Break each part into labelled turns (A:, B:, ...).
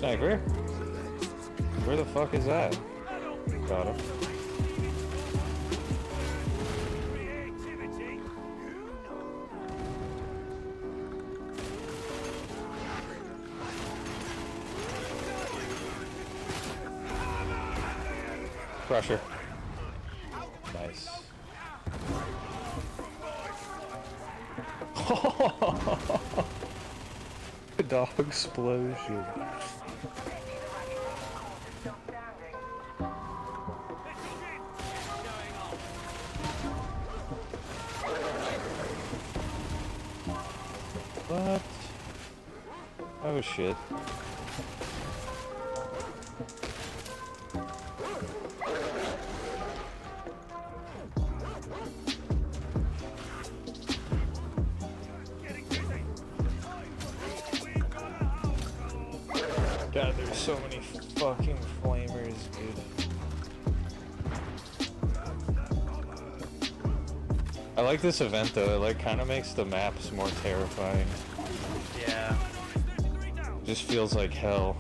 A: Sniper? Where the fuck is that? Got him. Crusher. Nice. Dog explosion. What? Oh shit. God, there's so many fucking flamers, dude. I like this event though, it like kind of makes the maps more terrifying.
B: Yeah.
A: Just feels like hell.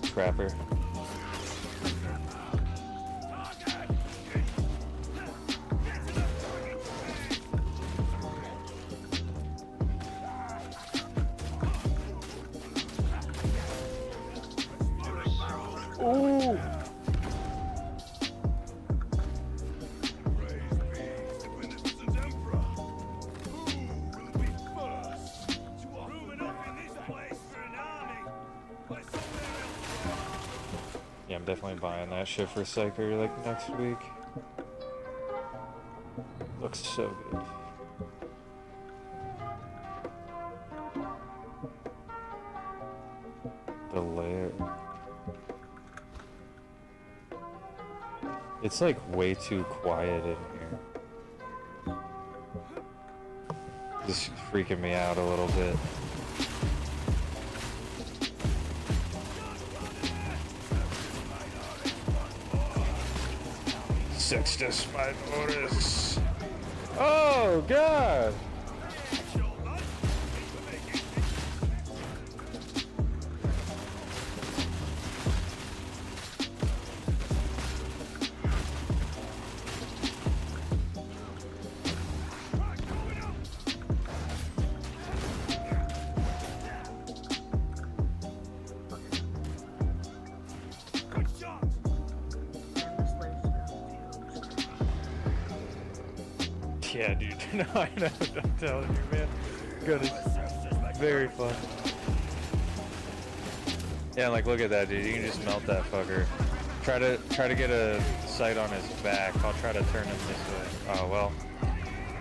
A: Crapper. Ooh! Yeah, I'm definitely buying that shit for Psyker like next week. Looks so good. The lair. It's like way too quiet in here. This is freaking me out a little bit. Sextus Minoris. Oh god! Yeah, dude. No, I know. I'm telling you, man. Good. It's very fun. Yeah, like look at that, dude. You can just melt that fucker. Try to get a sight on his back. I'll try to turn him this way. Oh well.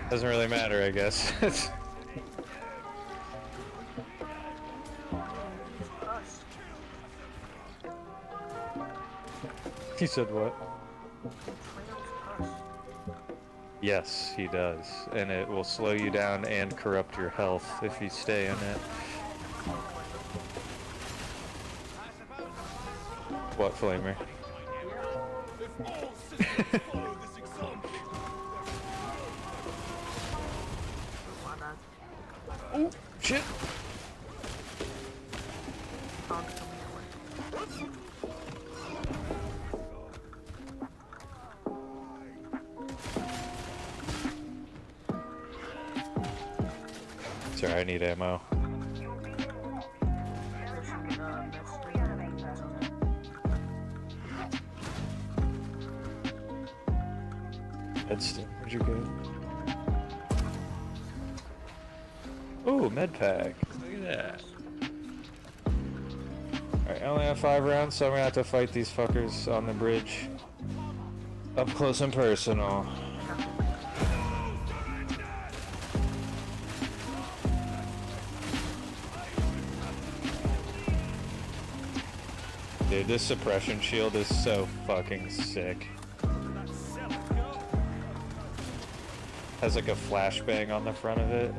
A: Doesn't really matter, I guess. He said what? Yes, he does. And it will slow you down and corrupt your health if you stay in it. What flamer? Oh, shit! Sorry, I need ammo. Headstone, where'd you go? Ooh, med pack. Look at that. Alright, I only have 5 rounds, so I'm gonna have to fight these fuckers on the bridge. Up close and personal. Dude, this suppression shield is so fucking sick. Has like a flashbang on the front of it.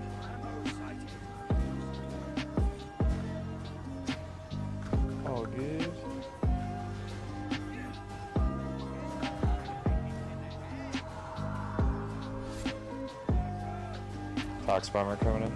A: Oh, good. Fox bomber coming in.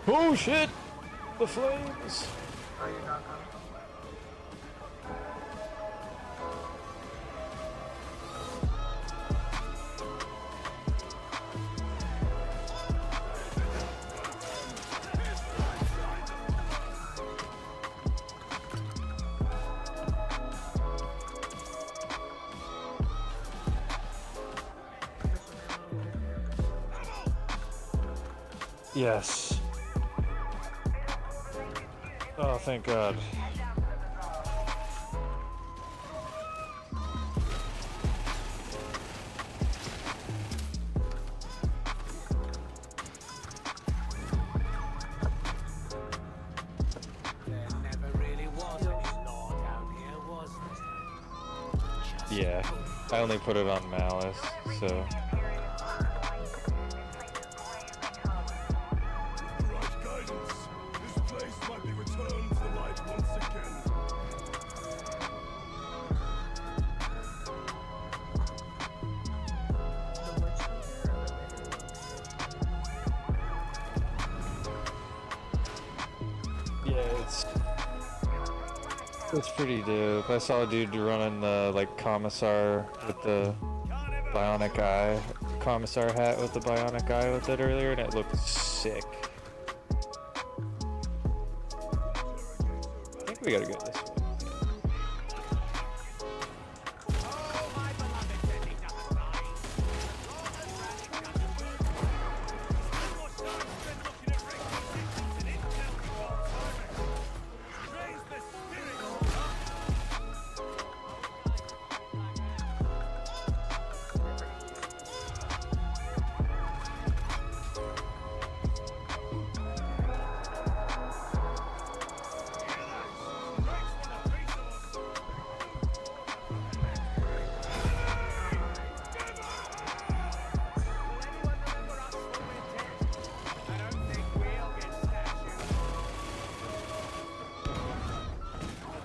A: Oh shit! The flames!
B: Oh, you're not coming.
A: Yes. Oh, thank God. Yeah, I only put it on Malice, so... It's pretty dope. I saw a dude running the, like, commissar with the bionic eye. Commissar hat with the bionic eye with it earlier, and it looked sick. I think we gotta go this way.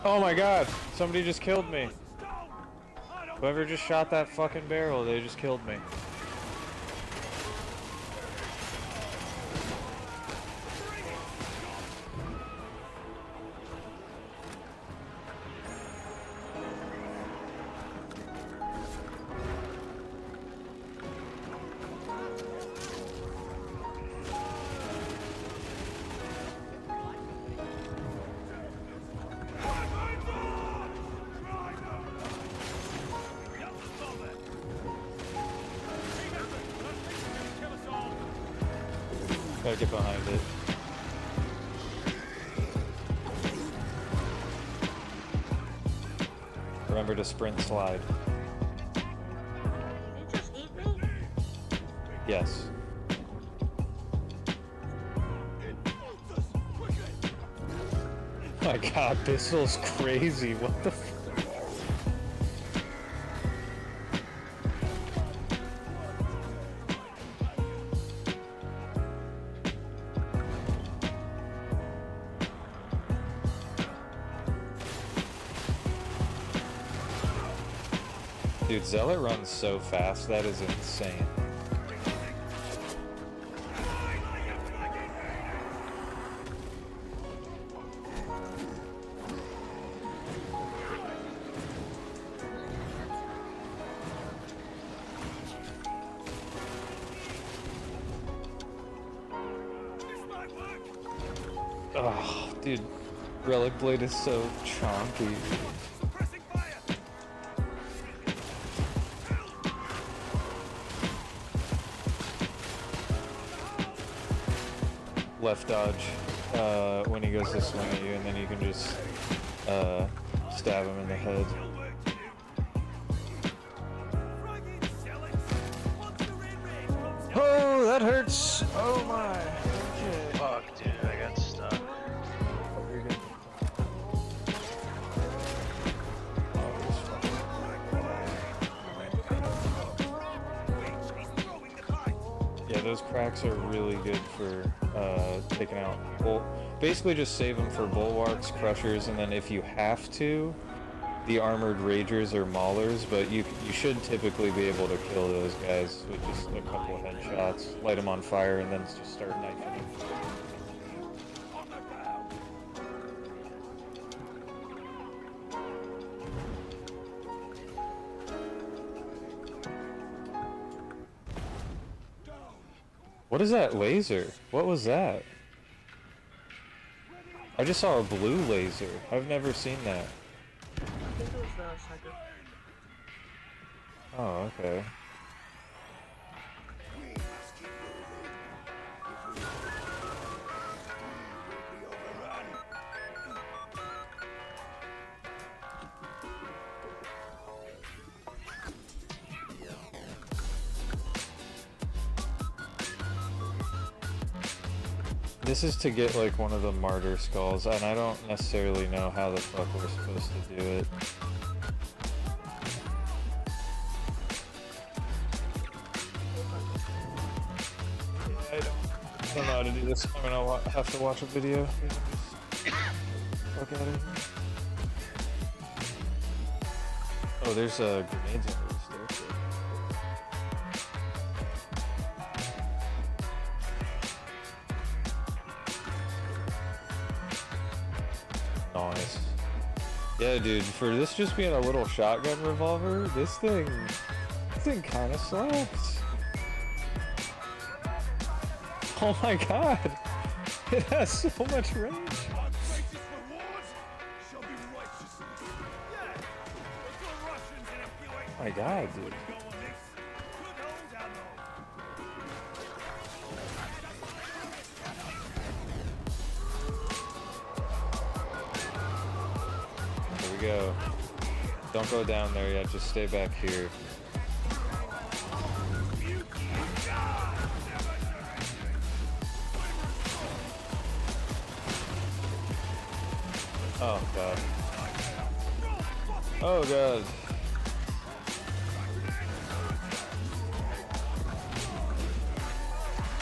A: Oh my God, somebody just killed me. Whoever just shot that fucking barrel, they just killed me. Gotta get behind it. Remember to sprint slide.
B: Did you just eat me?
A: Yes. My God, Bissell's crazy. What the f— Dude, Zealot runs so fast, that is insane. Oh, dude, Relic Blade is so chonky. Left dodge when he goes to swing at you, and then you can just Stab him in the head. Oh, that hurts! Oh my! Okay.
C: Fuck, dude, I got stuck.
A: You're good. Yeah, those cracks are really good for taking out basically just save them for bulwarks, crushers, and then if you have to, the armored ragers or maulers, but you should typically be able to kill those guys with just a couple of headshots, light them on fire, and then just start knifing them. What is that laser? What was that? I just saw a blue laser. I've never seen that.
B: I think it was the sniper.
A: Oh, okay. This is to get like one of the martyr skulls, and I don't necessarily know how the fuck we're supposed to do it. Yeah, I don't know how to do this. I'm gonna have to watch a video. Fuck out of here. Oh, there's grenades under the staircase. Nice. Yeah, dude, for this just being a little shotgun revolver, this thing kind of slaps. Oh my god, it has so much range. Oh my god, dude. Here we go. Don't go down there yet, just stay back here. Oh god. Oh god.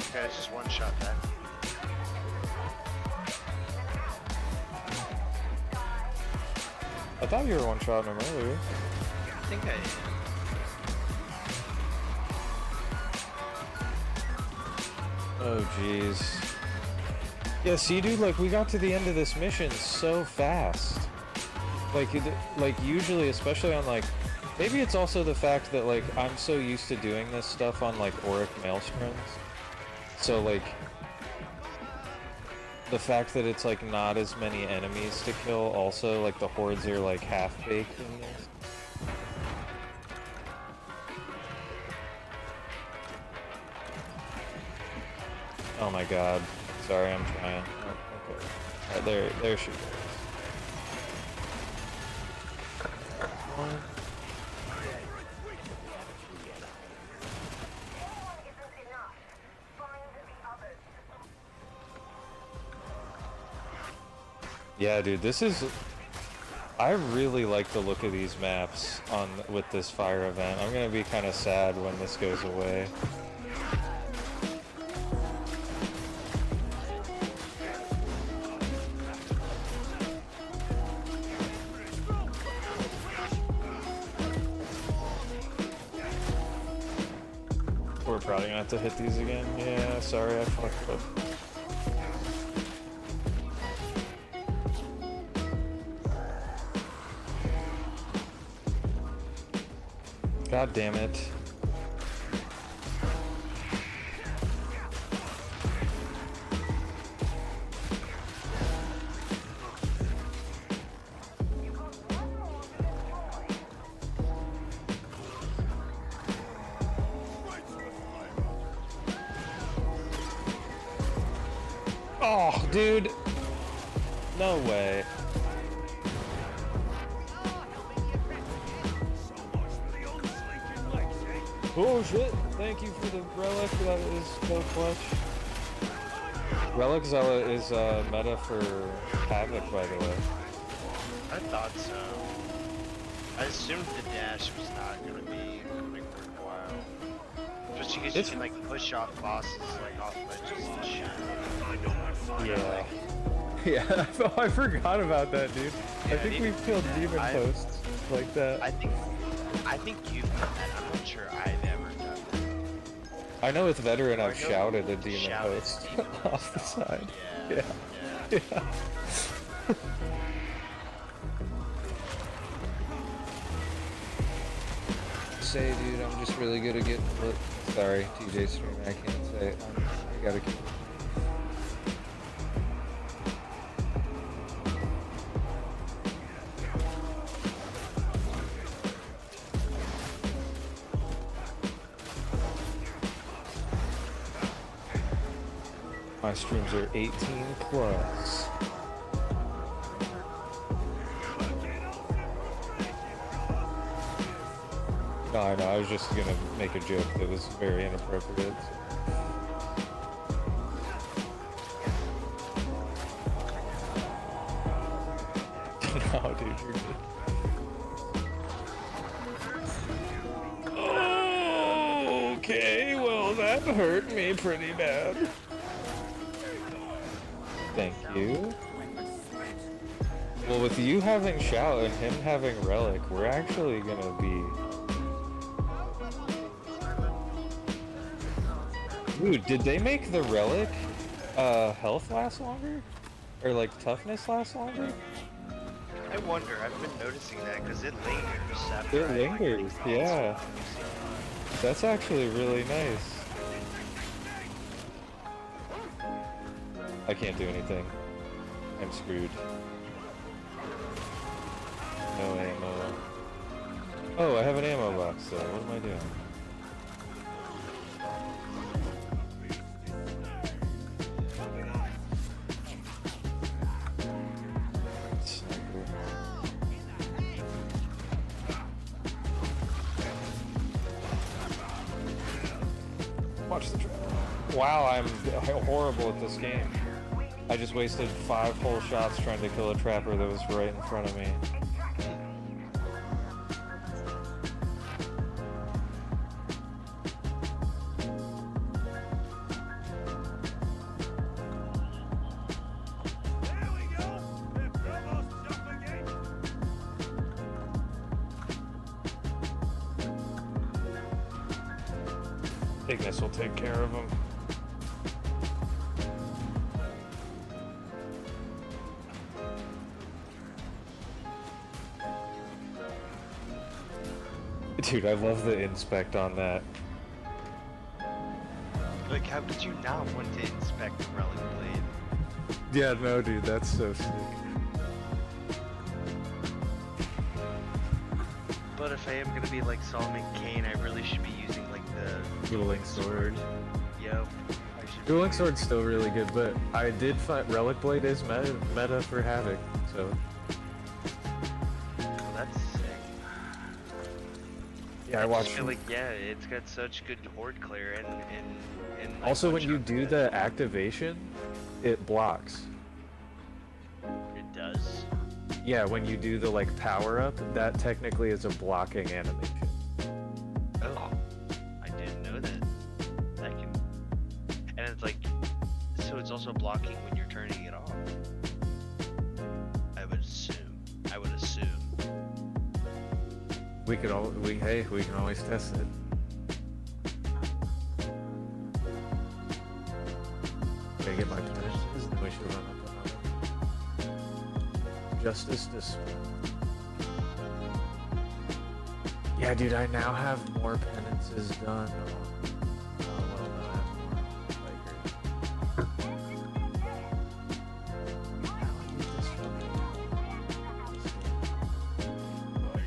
C: Okay, it's just one shot that.
A: I thought you were one-shotting him earlier.
C: I think I am.
A: Oh jeez. Yeah, see dude, like we got to the end of this mission so fast. Like usually, especially on like, maybe it's also the fact that like I'm so used to doing this stuff on like Auric Maelstroms. So like, the fact that it's like not as many enemies to kill also, like the hordes are like half-baked in this. Oh my god. Sorry, I'm trying. Oh, okay. Alright, there she goes. One. Yeah, dude, this is... I really like the look of these maps with this fire event. I'm gonna be kind of sad when this goes away. We're probably gonna have to hit these again. Yeah, sorry, I fucked up. God damn it. Oh, dude. No way. Oh shit! Thank you for the relic. That is so clutch. Relic Zella is meta for Havoc, by the way.
C: I thought so. I assumed the dash was not gonna be coming for a while. Just because you can like push off bosses like off ledges and shit.
A: Yeah. Yeah, I forgot about that, dude.
C: Yeah,
A: I think we've killed demon hosts like that.
C: I think you've done that. I'm not sure I've ever done that.
A: I know with veteran I've
C: Or no,
A: shouted a demon
C: shouted
A: host
C: demon
A: off the
C: host.
A: side.
C: Yeah.
A: Yeah.
C: Yeah.
A: Say, dude, I'm just really good at getting lit. Sorry, TJ streaming, I can't say. I gotta keep. My streams are 18 plus. No, I know, I was just gonna make a joke that was very inappropriate. No, dude, you're good. Okay, well, that hurt me pretty bad. Thank you. Well, with you having Shout and him having Relic, we're actually gonna be... Dude, did they make the Relic, health last longer? Or, like, toughness last longer?
C: I wonder. I've been noticing that because it lingers after
A: It
C: I, like,
A: lingers,
C: defrost
A: yeah.
C: it.
A: That's actually really nice. I can't do anything. I'm screwed. No ammo. Oh, I have an ammo box though. What am I doing? Watch the trap. Wow, I'm horrible at this game. I just wasted 5 whole shots trying to kill a trapper that was right in front of me. Ignis will take care of him. Dude, I love the inspect on that.
C: Like, how could you not want to inspect the relic blade?
A: Yeah, no, dude, that's so sick.
C: But if I am gonna be like Solomon Kane, I really should be using like the
A: Dueling sword.
C: Yep.
A: Dueling sword's still really good, but I did find Relic Blade is meta for Havoc, so.
C: Well, that's sick.
A: Yeah, I
C: just
A: watched.
C: feel like, yeah, it's got such good horde clear and like,
A: Also, when you
C: one-shot
A: do
C: that.
A: the activation, it blocks.
C: It does?
A: Yeah, when you do the like power up, that technically is a blocking animation.
C: Oh, I didn't know that. That can... And it's like... So it's also blocking when you're turning it off. I would assume.
A: We could hey, we can always test it. Gotta get my penances, then we should run up another. Justice display. Yeah, dude, I now have more penances done. Oh, well, no, I have more. How do I get this from?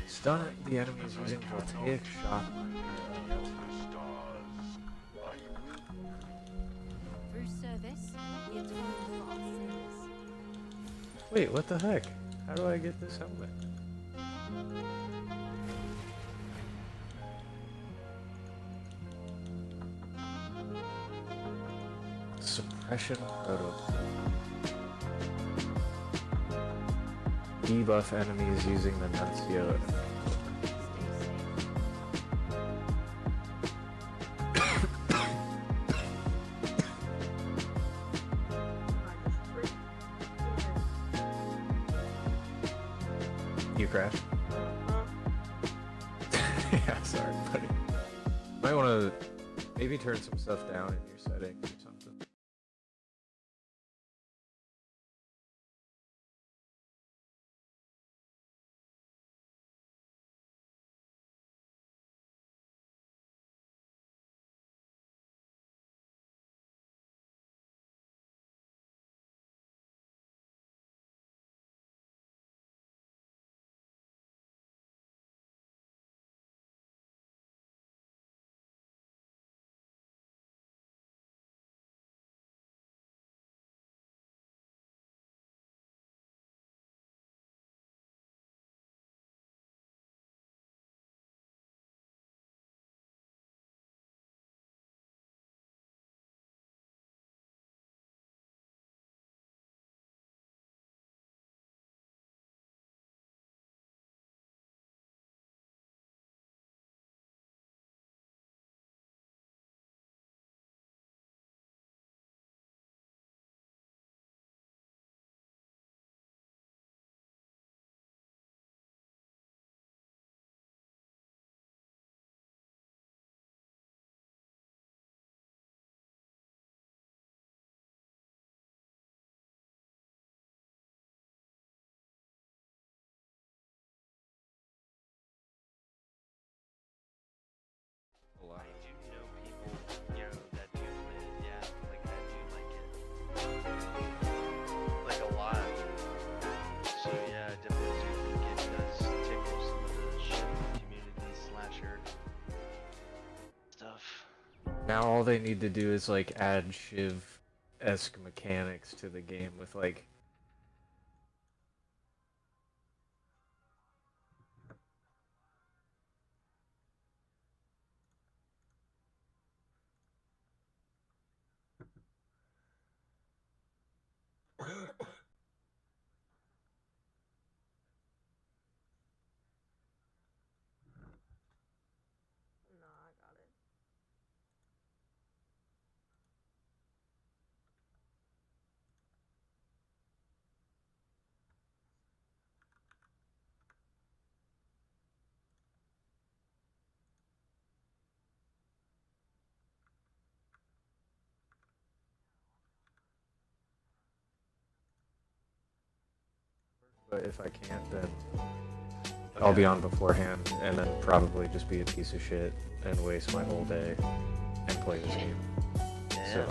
A: Stun the enemies using voltaic shock.
D: Through service, the atonement for our sins.
A: Wait, what the heck? How do I get this helmet? Suppression prototype. Debuff enemies using the Nuncio. You crashed? Yeah, sorry, buddy. Might want to maybe turn some stuff down in your settings or something.
C: I do know people, you know, that do play it, yeah, like that do like it. Like a lot. So yeah, I definitely do think it does tickle some of the shit community slasher stuff.
A: Now all they need to do is like add Shiv-esque mechanics to the game with like
B: No, I got it.
A: but if I can't, then I'll be on beforehand and then probably just be a piece of shit and waste my whole day and play this game.
C: Yeah,
A: So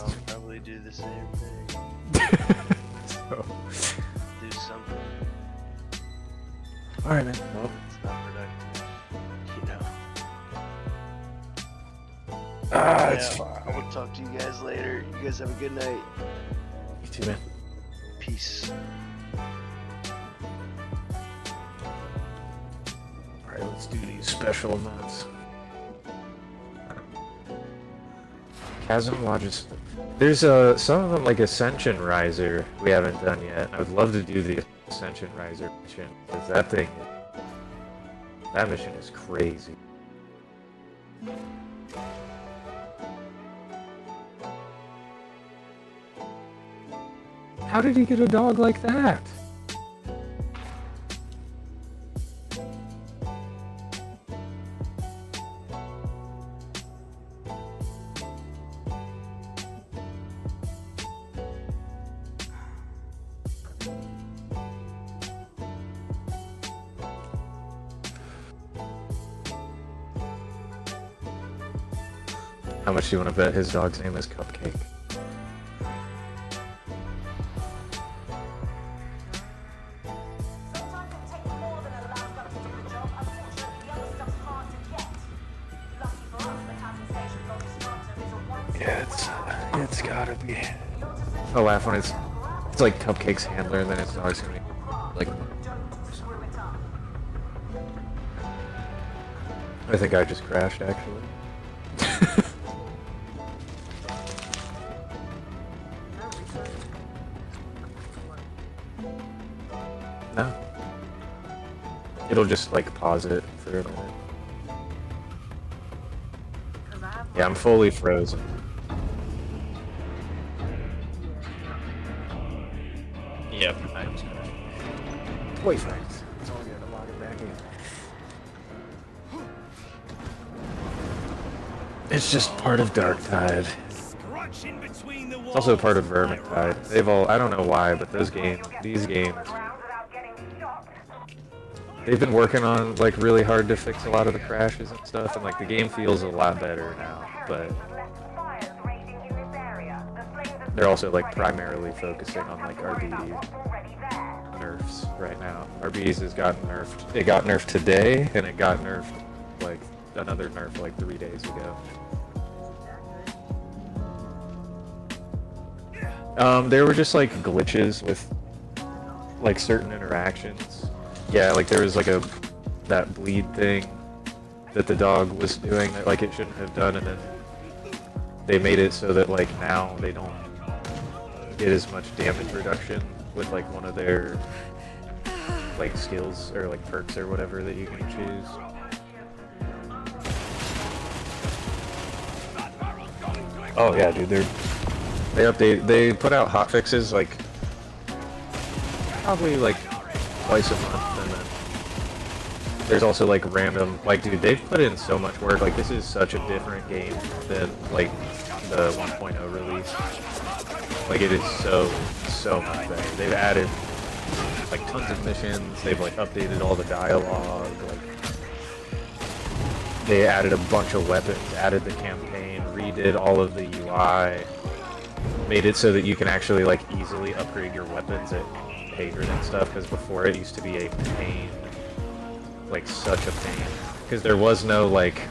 C: I'll probably do the same thing.
A: so
C: Do something.
A: alright man. Well,
C: It's not productive, you know.
A: it's fine.
C: I will talk to you guys later. You guys have a good night.
A: You too, man.
C: Peace.
A: Alright, let's do these special events. Chasm Lodges. There's some of them like Ascension Riser we haven't done yet. I would love to do the Ascension Riser mission because that mission is crazy. How did he get a dog like that? How much do you want to bet his dog's name is Cupcake?
E: Sometimes it takes more than a loud gun to do the job. Unfortunately, the other stuff's hard to get. Lucky for us, the housing station Gold Starter is a one-stop
A: Yeah, it's gotta be. I'll laugh when it's like Cupcake's handler and then his dog's gonna be like.
E: Don't screw it up.
A: I think I just crashed actually. It'll just like pause it for a minute.
B: 'Cause I have
A: Yeah, I'm fully frozen. Yep, I'm just gonna wait for it. It's all good. I'm logging back in. It's just part of darktide. It's also part of vermintide. They've all, I don't know why, but these games, they've been working on like really hard to fix a lot of the crashes and stuff, and like the game feels a lot better now, but they're also like primarily focusing on like RB nerfs right now. RBs has gotten nerfed. It got nerfed today, and it got nerfed like another nerf like 3 days ago. There were just like glitches with like certain interactions. Yeah, like there was like that bleed thing that the dog was doing that like it shouldn't have done, and then they made it so that like now they don't get as much damage reduction with like one of their like skills or like perks or whatever that you can choose. Oh yeah, dude, they put out hotfixes like probably like twice a month, and then there's also like random, like dude, they've put in so much work. Like this is such a different game than like the 1.0 release. Like it is so much better. They've added like tons of missions. They've like updated all the dialogue. Like they added a bunch of weapons, added the campaign, redid all of the UI, made it so that you can actually like easily upgrade your weapons at Hadron and stuff, because before it used to be a pain, like such a pain, because there was no like,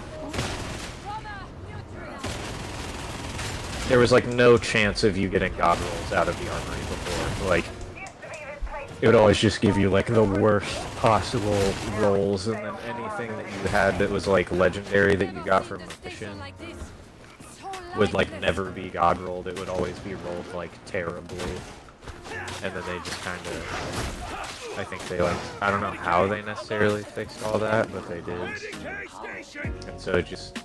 A: there was like no chance of you getting god rolls out of the armory before. Like it would always just give you like the worst possible rolls, and then anything that you had that was like legendary that you got from a mission would like never be god rolled. It would always be rolled like terribly. And then they just kind of, I think they like, I don't know how they necessarily fixed all that, but they did. And so it just,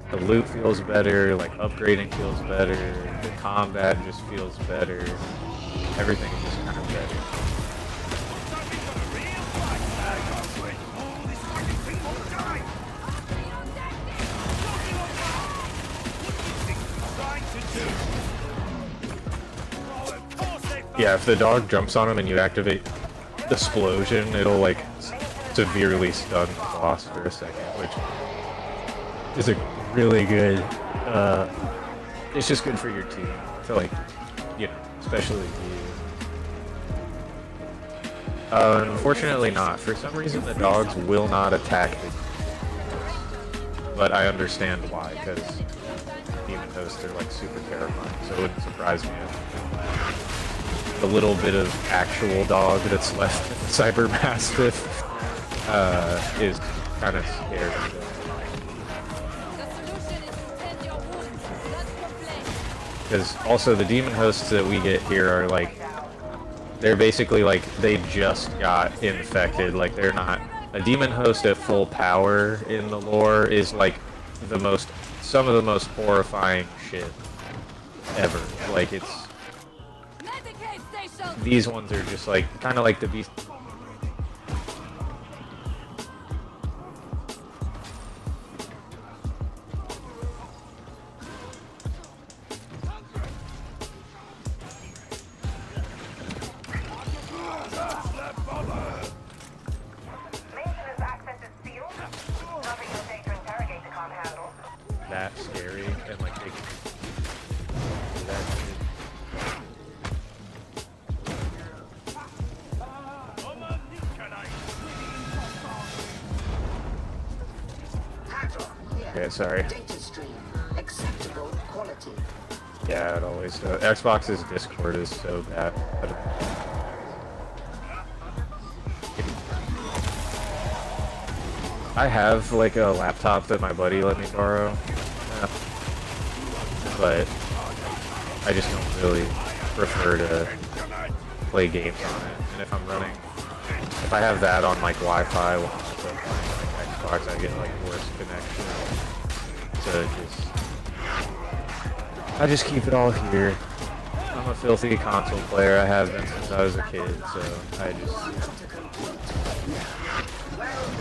A: the loot feels better, like upgrading feels better, the combat just feels better, everything is just kind of better. Yeah, if the dog jumps on him and you activate the explosion, it'll like severely stun the boss for a second, which is a really good, it's just good for your team to like, you know, especially you. Unfortunately not. For some reason the dogs will not attack the but I understand why, because demon hosts are like super terrifying, so it wouldn't surprise me if the little bit of actual dog that's left in the Cyber Mastiff is kind of scared of it. Because also the demon hosts that we get here are like, they're basically like, they just got infected. Like they're not, a demon host at full power in the lore is like some of the most horrifying shit ever. Like it's, these ones are just like, kind of like the beast. That scary and like they can do that shit. Okay, sorry.
E: Data stream. Acceptable quality.
A: Yeah, it always does. Xbox's Discord is so bad. I have like a laptop that my buddy let me borrow, but I just don't really prefer to play games on it. And if I'm running, if I have that on like Wi-Fi, Xbox, I get like worse connection. So I just keep it all here. I'm a filthy console player. I have been since I was a kid, so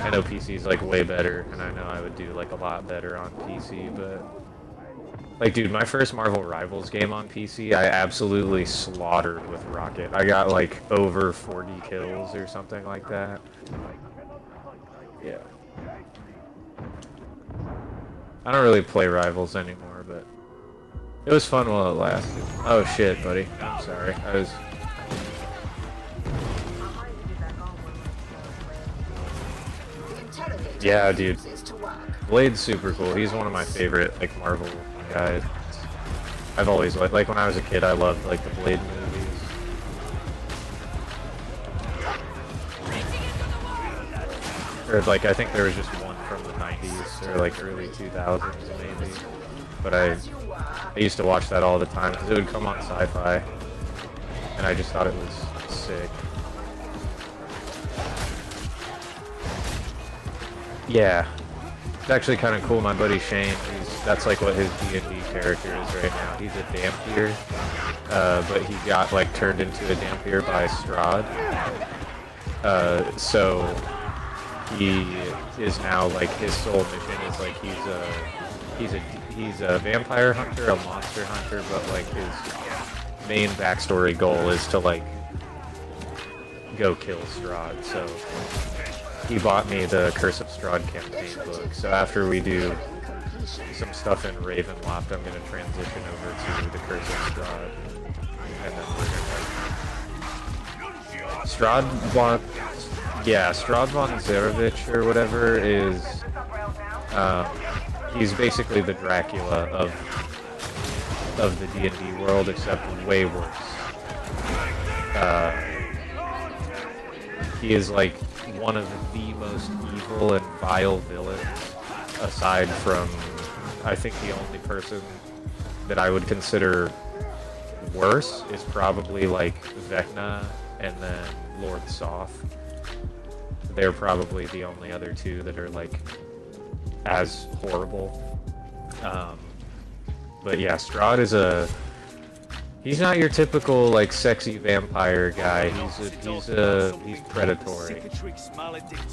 A: I know PC's like way better, and I know I would do like a lot better on PC, but like, dude, my first Marvel Rivals game on PC, I absolutely slaughtered with Rocket. I got like over 40 kills or something like that. Yeah. I don't really play Rivals anymore, but it was fun while it lasted. Oh shit, buddy. I'm sorry. Yeah, dude. Blade's super cool. He's one of my favorite, like, Marvel guys. I've always liked, like, when I was a kid, I loved, like, the Blade movies. Or, like, I think there was just one from the 90s, or, like, early 2000s, maybe. But I used to watch that all the time, because it would come on Sci-Fi. And I just thought it was sick. Yeah. It's actually kind of cool. My buddy Shane, that's like what his D&D character is right now. He's a Dampier, but he got like turned into a Dampier by Strahd. So he is now like his sole mission is like he's a vampire hunter, a monster hunter, but like his main backstory goal is to like go kill Strahd. So he bought me the Curse of Strahd campaign book. So after we do some stuff in Ravenloft, I'm going to transition over to the Curse of Strahd. And then we're going to... Strahd von Zarevich or whatever is... he's basically the Dracula of the D&D world, except way worse. He is like one of the most evil and vile villains, aside from, I think the only person that I would consider worse is probably like Vecna and then Lord Soth. They're probably the only other two that are like as horrible. But yeah, Strahd is he's not your typical like sexy vampire guy. He's predatory,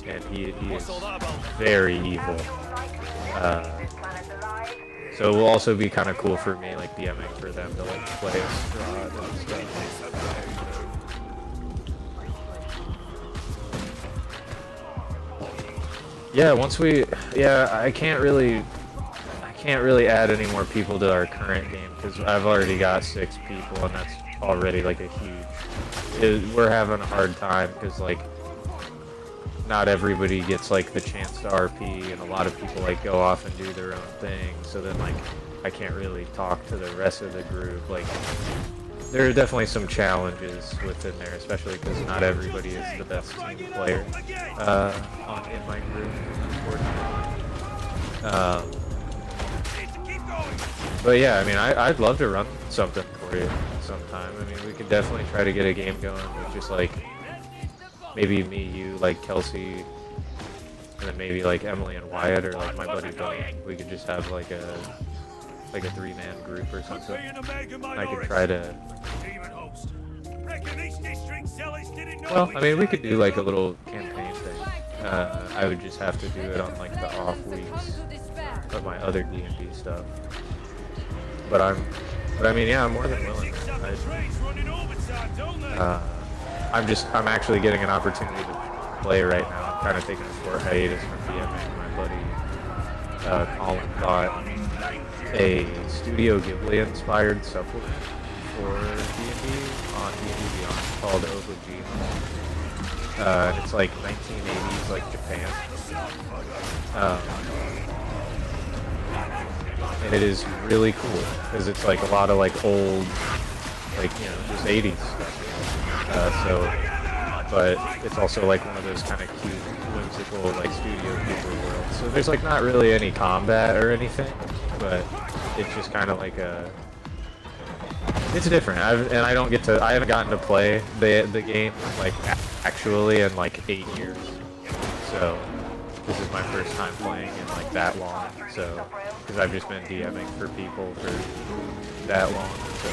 A: and he is very evil. So it will also be kind of cool for me, like DMing for them to like play as Strahd and stuff. Yeah, I can't really add any more people to our current game because I've already got 6 people, and that's already like a huge. We're having a hard time because like not everybody gets like the chance to RP, and a lot of people like go off and do their own thing. So then like I can't really talk to the rest of the group. Like there are definitely some challenges within there, especially because not everybody is the best team player in my group, unfortunately. But yeah, I mean, I'd love to run something for you sometime. I mean, we could definitely try to get a game going with just like maybe me, you, like Kelsey, and then maybe like Emily and Wyatt, or like my buddy Billy. We could just have like a 3-man group or something. I could try to. Well, I mean, we could do like a little campaign thing. I would just have to do it on like the off weeks of my other D&D stuff. But I mean, yeah, I'm more than willing. I'm actually getting an opportunity to play right now. I'm kind of taking a short hiatus from DMing. My buddy Colin bought a Studio Ghibli inspired supplement for D&D on D&D Beyond called Obojima. It's like 1980s, like Japan. And it is really cool because it's like a lot of like old, like, you know, just 80s stuff. But it's also like one of those kind of cute, whimsical like Studio Ghibli worlds. So there's like not really any combat or anything, but it's just kind of like it's different. I haven't gotten to play the game like actually in like 8 years. So this is my first time playing in like that long, so because I've just been DMing for people for that long. So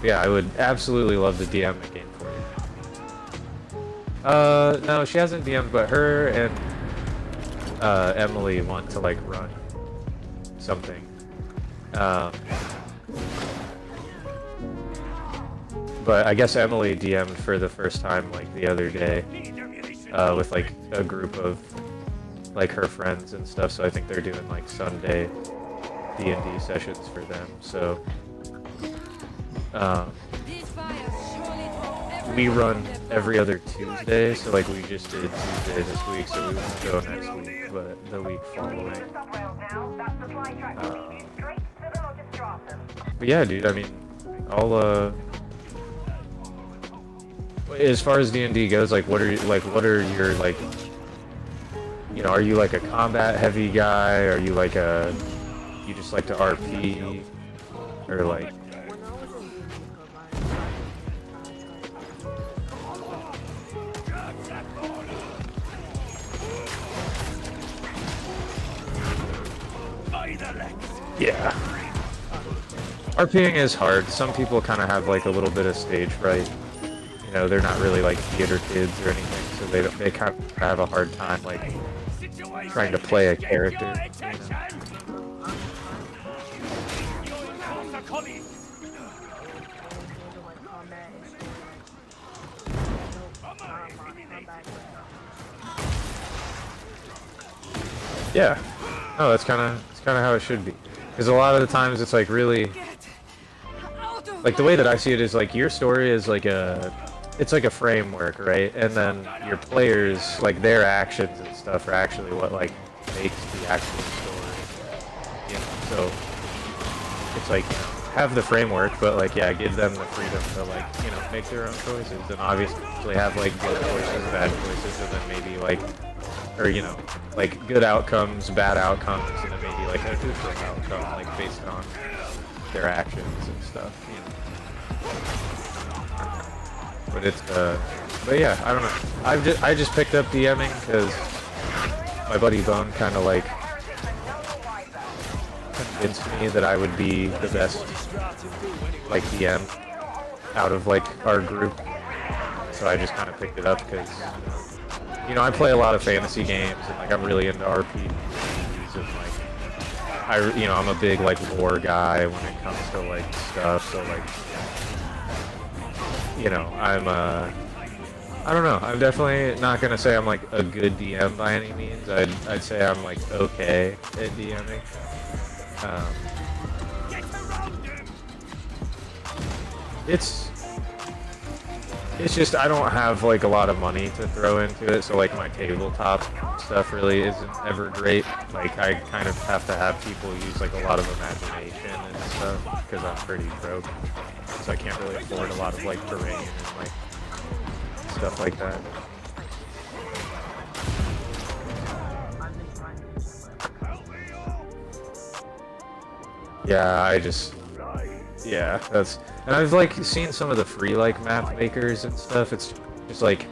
A: yeah, I would absolutely love to DM a game for you. No, she hasn't DM'd, but her and Emily want to like run something. But I guess Emily DM'd for the first time like the other day with like a group of like her friends and stuff. So I think they're doing like Sunday D&D sessions for them. So we run every other Tuesday. So like we just did Tuesday this week, so we won't go next week, but the week following. But yeah, dude. I mean, I'll as far as D&D goes, like what are your like, you know, are you like a combat heavy guy? Are you like you just like to RP, or like? Yeah. RPing is hard. Some people kind of have like a little bit of stage fright. You know, they're not really like theater kids or anything, so they kind of have a hard time like trying to play a character. You know? Yeah. No, that's kind of how it should be. Because a lot of the times it's like really, like the way that I see it is like your story is like it's like a framework, right? And then your players, like their actions and stuff are actually what like makes the actual story. You know, so it's like, you know, have the framework, but like, yeah, give them the freedom to like, you know, make their own choices, and obviously have like good choices, bad choices, and then maybe like, or you know, like good outcomes, bad outcomes, and then maybe like a neutral outcome, like based on their actions and stuff, you know. But it's but yeah, I don't know. I just picked up DMing because my buddy Bone kind of like convinced me that I would be the best like DM out of like our group. So I just kind of picked it up because, you know, I play a lot of fantasy games and like I'm really into RPGs and like I'm a big like lore guy when it comes to like stuff. So like, you know, I don't know. I'm definitely not gonna say I'm like a good DM by any means. I'd say I'm like okay at DMing. It's just I don't have like a lot of money to throw into it, so like my tabletop stuff really isn't ever great. Like I kind of have to have people use like a lot of imagination and stuff because I'm pretty broke, so I can't really afford a lot of like terrain and like stuff like that. Yeah, and I've like seen some of the free like map makers and stuff. It's just like,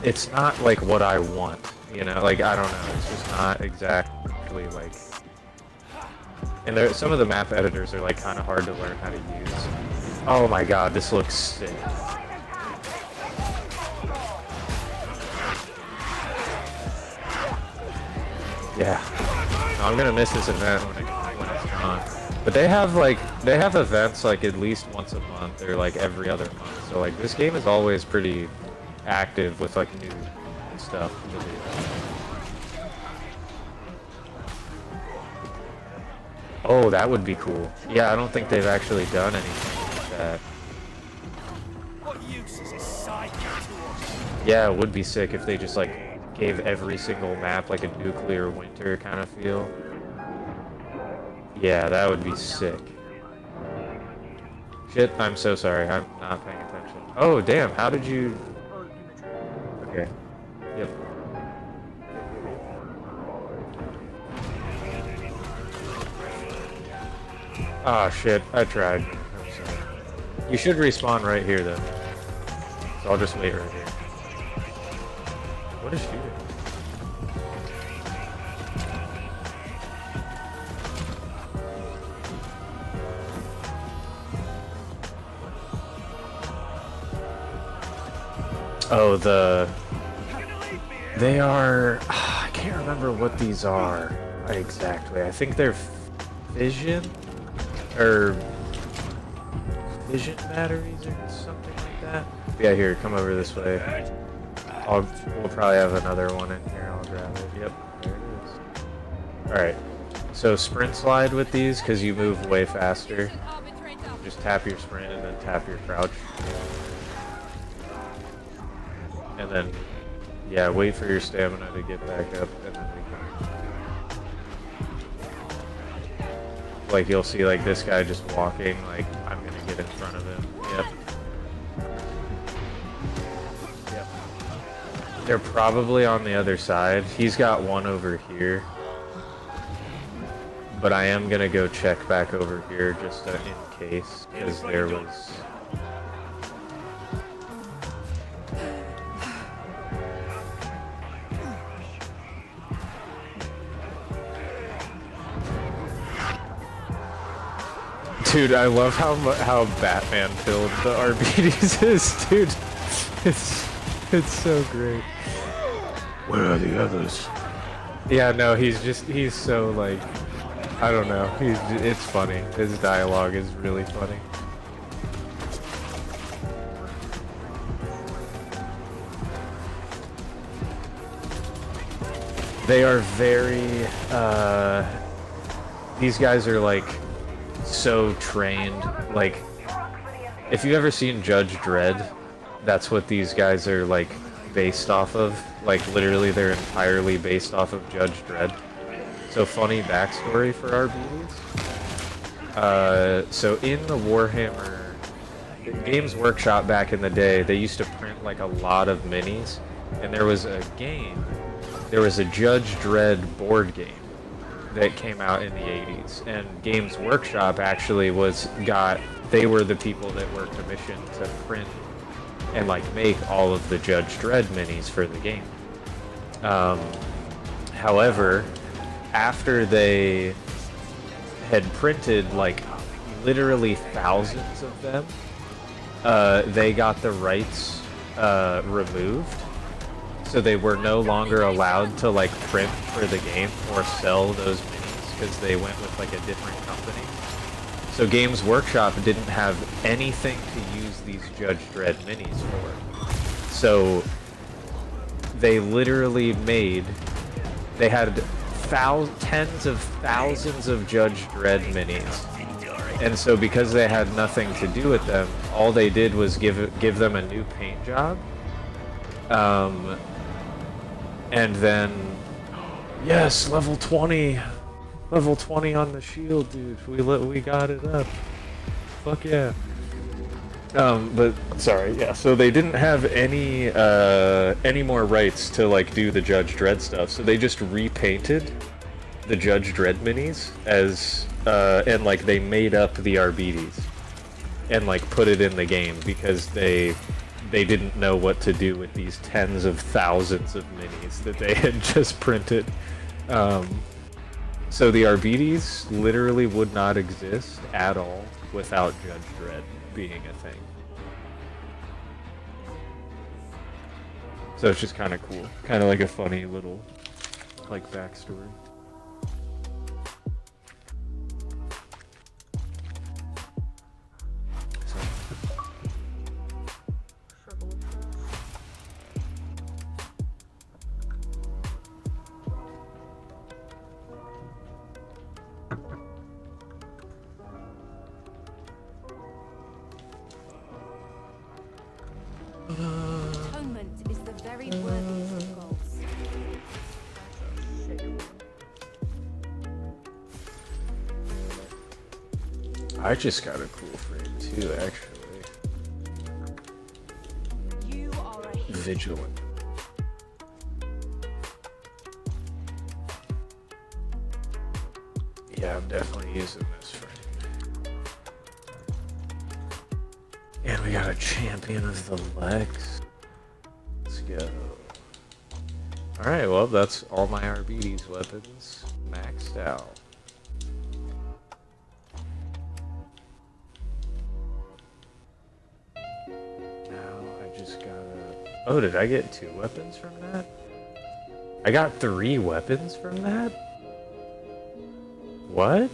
A: it's not like what I want, you know, like I don't know, it's just not exactly like, and there some of the map editors are like kind of hard to learn how to use. Oh my god, this looks sick. Yeah, no, I'm gonna miss this event when it's gone. But they have events like at least once a month or like every other month. So like this game is always pretty active with like new stuff to do. Oh, that would be cool. Yeah, I don't think they've actually done anything like that.
F: What use is this side to us?
A: Yeah, it would be sick if they just like gave every single map like a nuclear winter kind of feel. Yeah, that would be sick. Shit, I'm so sorry. I'm not paying attention. Oh, damn. How did you... Okay. Yep. Ah, shit. I tried. I'm sorry. You should respawn right here, though. So I'll just wait right here. What is shooting? Oh, they are. I can't remember what these are exactly. I think they're fission or fission batteries or something like that. Yeah, here, come over this way. We'll probably have another one in here. I'll grab it. Yep, there it is. All right. So sprint slide with these because you move way faster. Just tap your sprint and then tap your crouch. And then, yeah, wait for your stamina to get back up, and then we can. Like, you'll see, like, this guy just walking, like, I'm gonna get in front of him. Yep. Yep. They're probably on the other side. He's got one over here. But I am gonna go check back over here just in case, because there was... Dude, I love how Batman filled the RBDs is, dude. It's so great.
G: Where are the others?
A: Yeah, no, he's so like, I don't know. It's funny. His dialogue is really funny. They are very, these guys are like so trained. Like, if you've ever seen Judge Dredd, that's what these guys are like based off of. Like, literally they're entirely based off of Judge Dredd. So, funny backstory for RBDs. So in the Warhammer Games Workshop back in the day, they used to print like a lot of minis, and there was a game, there was a Judge Dredd board game that came out in the 80s, and Games Workshop actually they were the people that were commissioned to print and like make all of the Judge Dredd minis for the game. However, after they had printed like literally thousands of them, they got the rights removed, so they were no longer allowed to like print for the game or sell those minis because they went with like a different company. So Games Workshop didn't have anything to use these Judge Dredd minis for. So they literally they had tens of thousands of Judge Dredd minis. And so because they had nothing to do with them, all they did was give them a new paint job. And then, yes, level 20 on the shield, dude. We got it up. Fuck yeah. But sorry, yeah. So they didn't have any more rights to like do the Judge Dredd stuff. So they just repainted the Judge Dredd minis as and like they made up the RBDs and like put it in the game because they didn't know what to do with these tens of thousands of minis that they had just printed. So the RBDs literally would not exist at all without Judge Dredd being a thing. So it's just kind of cool. Kind of like a funny little like backstory.
D: Atonement is the very worthiest of goals.
A: I just got a cool frame too, actually.
D: You are a hero.
A: Vigilant. Yeah, I'm definitely using this frame. And we got a champion of the Lex. Let's go. Alright, well, that's all my RBD's weapons maxed out. Now I just gotta... Oh, did I get 2 weapons from that? I got 3 weapons from that? What?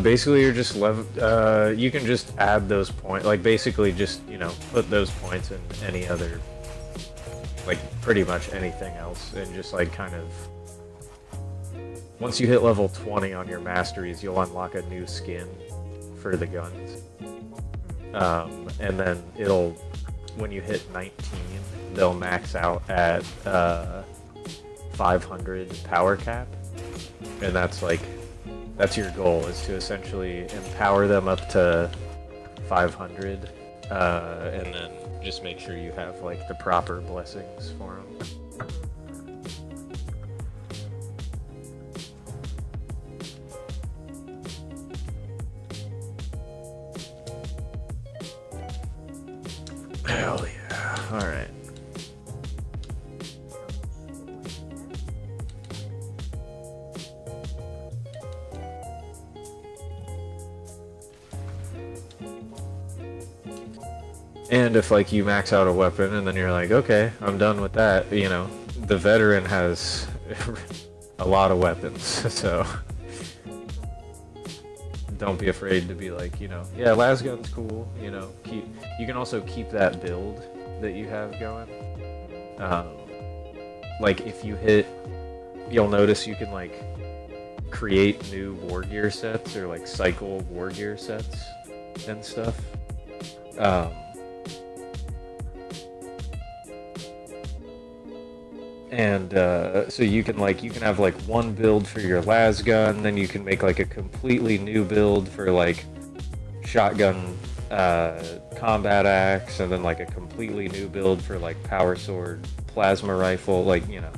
A: Basically you're just you can just add those points, like basically just, you know, put those points in any other, like pretty much anything else, and just like kind of, once you hit level 20 on your masteries, you'll unlock a new skin for the guns. And then it'll, when you hit 19, they'll max out at 500 power cap, and that's like, that's your goal, is to essentially empower them up to 500, and then just make sure you have like the proper blessings for them. Hell yeah. Alright. And if like you max out a weapon and then you're like, okay, I'm done with that, you know, the veteran has a lot of weapons, so don't be afraid to be like, you know, yeah, lasgun's cool, you know, you can also keep that build that you have going. Like if you hit, you'll notice you can like create new war gear sets, or like cycle war gear sets and stuff. And so you can have like one build for your lasgun, then you can make like a completely new build for like shotgun, combat axe, and then like a completely new build for like power sword, plasma rifle, like, you know.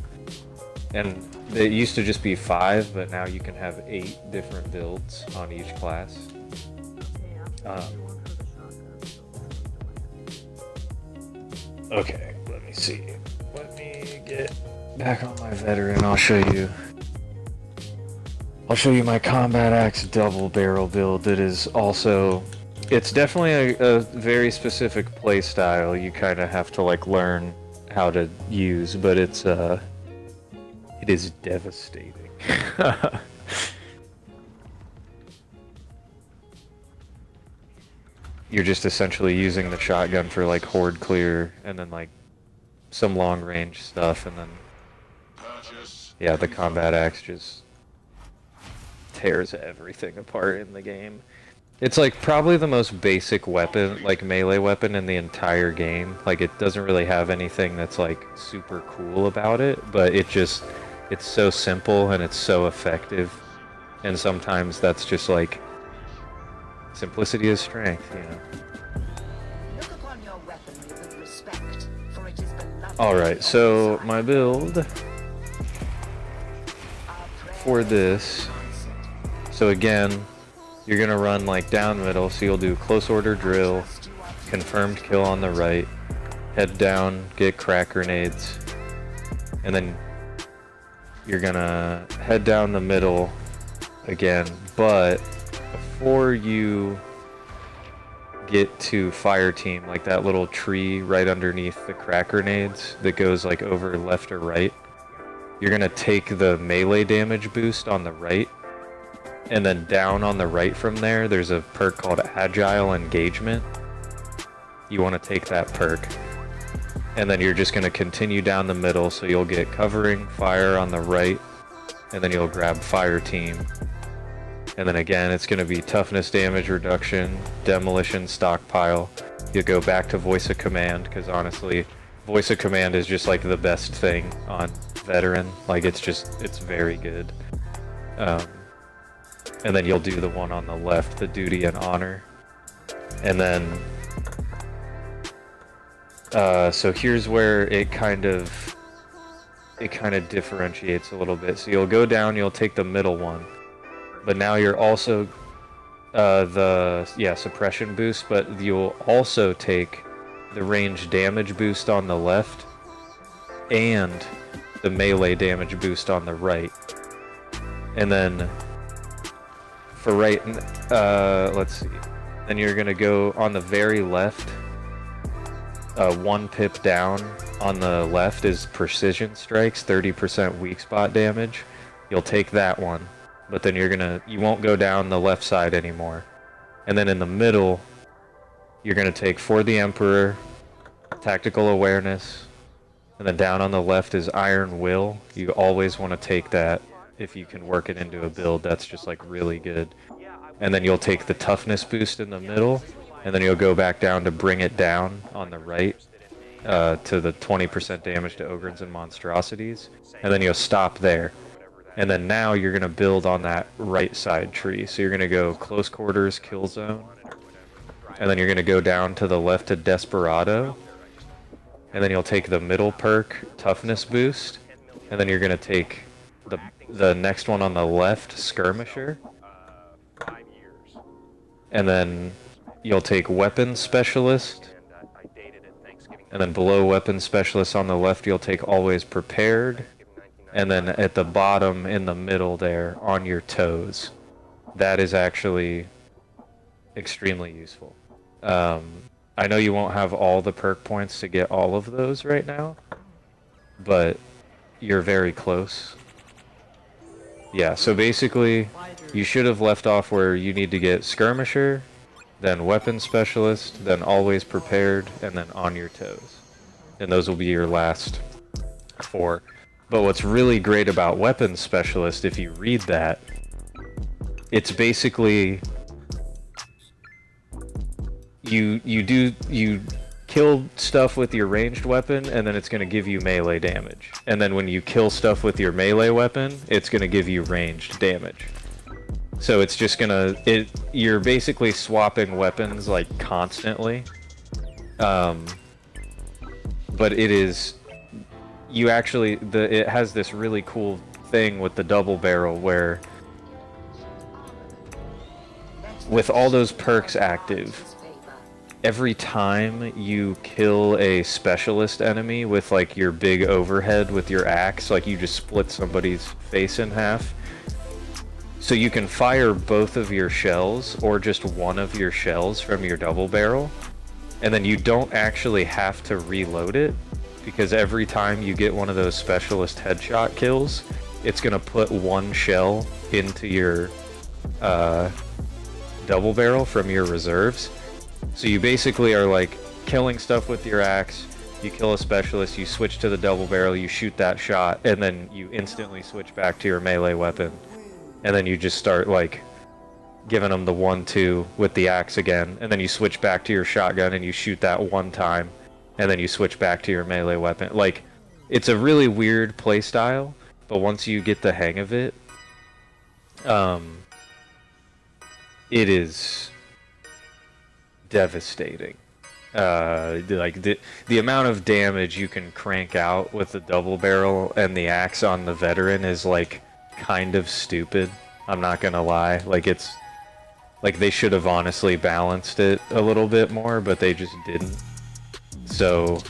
A: And it used to just be 5, but now you can have 8 different builds on each class. Okay, let me see. Let me get back on my veteran. I'll show you my combat axe double barrel build. That is also, it's definitely a very specific play style. You kind of have to like learn how to use, but it is devastating. You're just essentially using the shotgun for like horde clear, and then like some long range stuff, and then yeah, the combat axe just tears everything apart in the game. It's like probably the most basic weapon, like melee weapon in the entire game. Like it doesn't really have anything that's like super cool about it, but it's so simple and it's so effective. And sometimes that's just like, simplicity is strength, you know.
E: Look upon your weaponry with respect, for it is beloved.
A: Alright, so my build for this, so again, you're gonna run like down middle, so you'll do close order drill, confirmed kill on the right, head down, get crack grenades, and then you're gonna head down the middle again, but before you get to fire team, like that little tree right underneath the crack grenades that goes like over left or right, you're gonna take the melee damage boost on the right, and then down on the right from there, there's a perk called Agile Engagement. You want to take that perk, and then you're just gonna continue down the middle, so you'll get covering fire on the right, and then you'll grab fire team. And then again, it's going to be toughness damage reduction, demolition, stockpile. You'll go back to voice of command, because honestly, voice of command is just like the best thing on veteran. Like it's very good. And then you'll do the one on the left, the duty and honor. And then, so here's where it kind of differentiates a little bit. So you'll go down, you'll take the middle one. But now you're also suppression boost, but you'll also take the range damage boost on the left and the melee damage boost on the right. And then for let's see. Then you're gonna go on the very left. 1 pip down on the left is precision strikes, 30% weak spot damage. You'll take that one, but then you won't go down the left side anymore. And then in the middle, you're gonna take for the Emperor, tactical awareness, and then down on the left is Iron Will. You always want to take that if you can work it into a build. That's just like really good. And then you'll take the toughness boost in the middle, and then you'll go back down to bring it down on the right to the 20% damage to Ogres and Monstrosities, and then you'll stop there. And then now you're going to build on that right side tree. So you're going to go close quarters, kill zone, and then you're going to go down to the left to Desperado, and then you'll take the middle perk, toughness boost, and then you're going to take the next one on the left, Skirmisher, and then you'll take weapon specialist, and then below weapon specialist on the left you'll take always prepared, and then at the bottom in the middle there on your toes. That is actually extremely useful. I know you won't have all the perk points to get all of those right now, but you're very close. Yeah, so basically you should have left off where you need to get Skirmisher, then Weapon Specialist, then Always Prepared, and then On Your Toes. And those will be your last 4. But what's really great about Weapon Specialist, if you read that, it's basically you kill stuff with your ranged weapon, and then it's going to give you melee damage. And then when you kill stuff with your melee weapon, it's going to give you ranged damage. So it's just gonna, you're basically swapping weapons like constantly. But it is, it has this really cool thing with the double barrel where with all those perks active, every time you kill a specialist enemy with like your big overhead with your axe, like you just split somebody's face in half. So you can fire both of your shells or just one of your shells from your double barrel, and then you don't actually have to reload it, because every time you get one of those specialist headshot kills, it's gonna put one shell into your double barrel from your reserves. So you basically are like killing stuff with your axe, you kill a specialist, you switch to the double barrel, you shoot that shot, and then you instantly switch back to your melee weapon. And then you just start like giving them the 1-2 with the axe again, and then you switch back to your shotgun and you shoot that one time, and then you switch back to your melee weapon. Like, it's a really weird play style, but once you get the hang of it, it is devastating. Like the amount of damage you can crank out with the double barrel and the axe on the veteran is like kind of stupid. I'm not gonna lie. Like, it's like they should have honestly balanced it a little bit more, but they just didn't. So,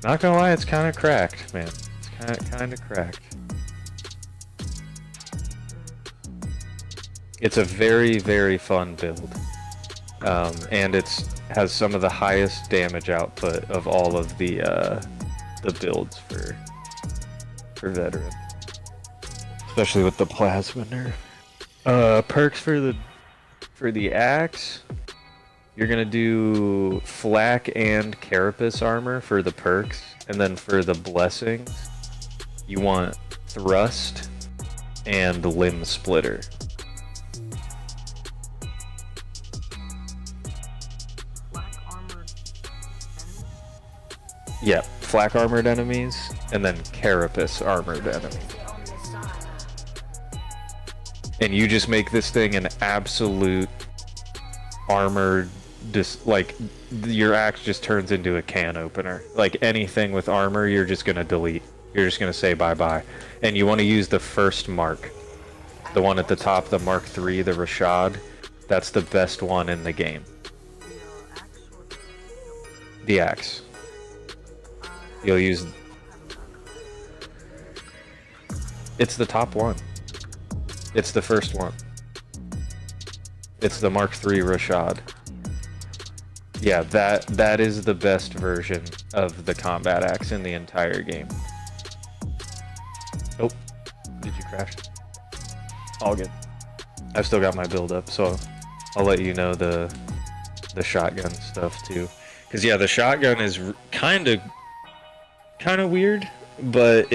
A: not gonna lie, it's kind of cracked, man. It's kind of cracked. It's a very, very fun build, and has some of the highest damage output of all of the builds for veteran, especially with the plasma nerf. Perks for the axe, you're gonna do flak and carapace armor for the perks, and then for the blessings, you want thrust and limb splitter. Yeah, flak armored enemies, and then carapace armored enemies. And you just make this thing an absolute armored, like, your axe just turns into a can opener. Like, anything with armor, you're just gonna delete. You're just gonna say bye-bye. And you want to use the first mark. The one at the top, the Mark III, the Rashad. That's the best one in the game. The axe. You'll use... It's the top one. It's the first one. It's the Mark III Rashad. Yeah, that is the best version of the combat axe in the entire game. Oh, did you crash? All good. I've still got my build up, so I'll let you know the shotgun stuff too. Cause yeah, the shotgun is kind of weird, but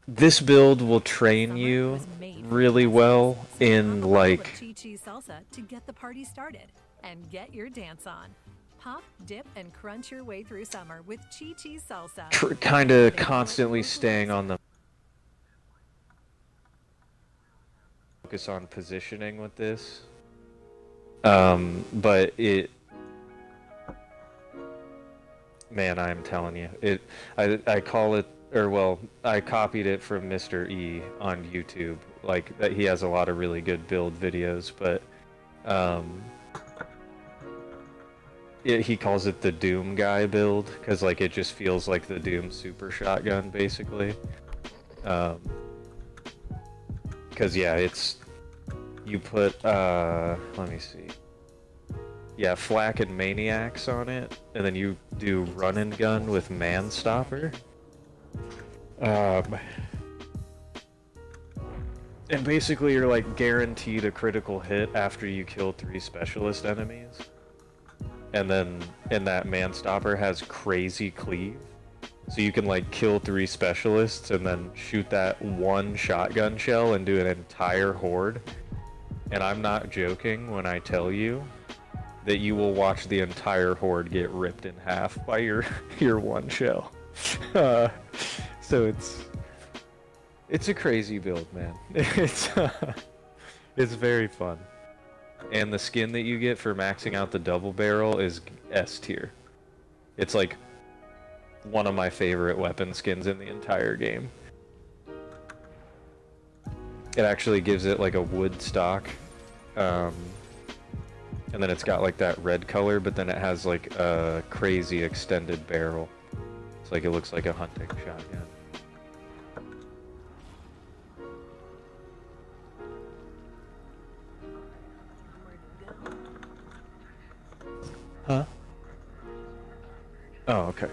A: this build will train you really well in like
H: Chi-Chi salsa to get the party started and get your dance on. Pop, dip, and crunch your way through summer with Chi-Chi salsa.
A: kind of constantly staying on the focus on positioning with this. But man, I'm telling you, I call it, or well, I copied it from Mr. E on YouTube. Like that, he has a lot of really good build videos, but he calls it the Doom guy build because like it just feels like the Doom super shotgun basically. Because yeah, you put let me see. Yeah, Flak and Maniacs on it, and then you do Run and Gun with Manstopper. And basically you're like guaranteed a critical hit after you kill 3 specialist enemies. And then that Manstopper has crazy cleave. So you can like kill 3 specialists and then shoot that one shotgun shell and do an entire horde. And I'm not joking when I tell you that you will watch the entire horde get ripped in half by your one shell. So it's a crazy build, man. It's very fun. And the skin that you get for maxing out the double barrel is S tier. It's like one of my favorite weapon skins in the entire game. It actually gives it like a wood stock. And then it's got like that red color, but then it has like a crazy extended barrel. It's like it looks like a hunting shotgun. Huh? Oh, okay.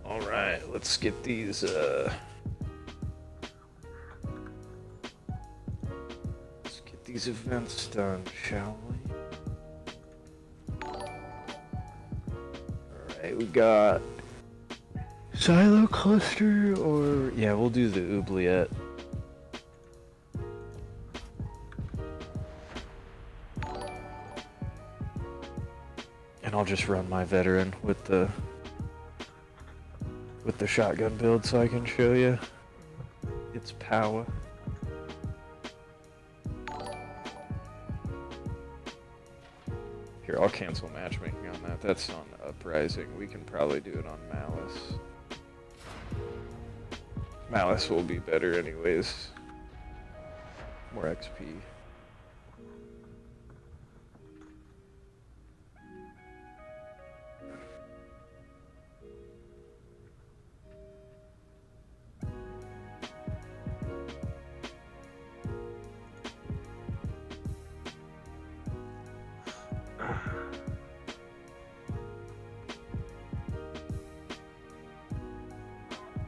A: Alright, let's get these, let's get these events done, shall we? Alright, we got Silo Cluster, or... yeah, we'll do the Oubliette. And I'll just run my veteran with the shotgun build so I can show you its power. Here, I'll cancel matchmaking on that. That's on Uprising. We can probably do it on Malice. Malice will be better anyways. More XP.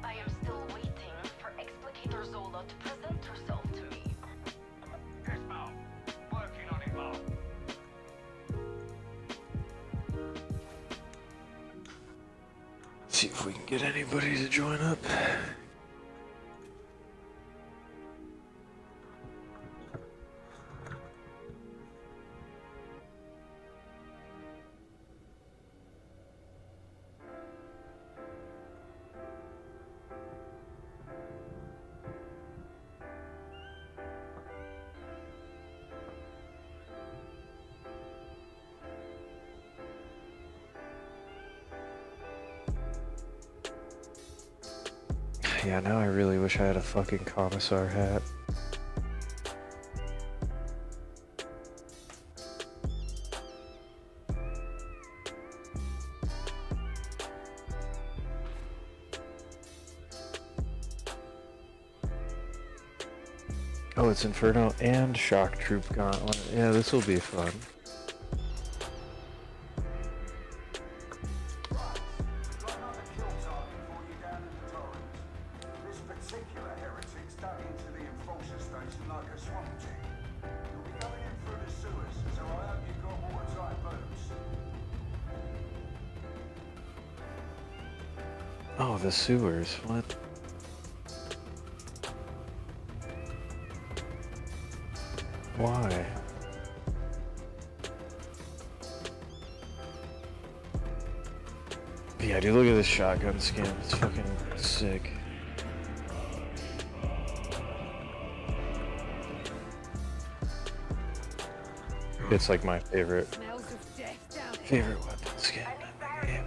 E: I am still waiting for Explicator Zola to present herself to me.
F: Yes, Mom. Working on it, Mom.
A: See if we can get anybody to join up. Yeah, now I really wish I had a fucking commissar hat. Oh, it's Inferno and Shock Troop Gauntlet. Yeah, this will be fun.
F: Got another kill target for you down in the torrent. This particular heretic's dug into the enforcer station like a swamp chick. You'll be going in through the sewers, so I hope you've got watertight boots.
A: Oh, the sewers. What? Why? Yeah, dude, look at this shotgun skin. It's fucking sick. It's like my favorite
H: Smells of death down here.
A: favorite weapon skin in the game.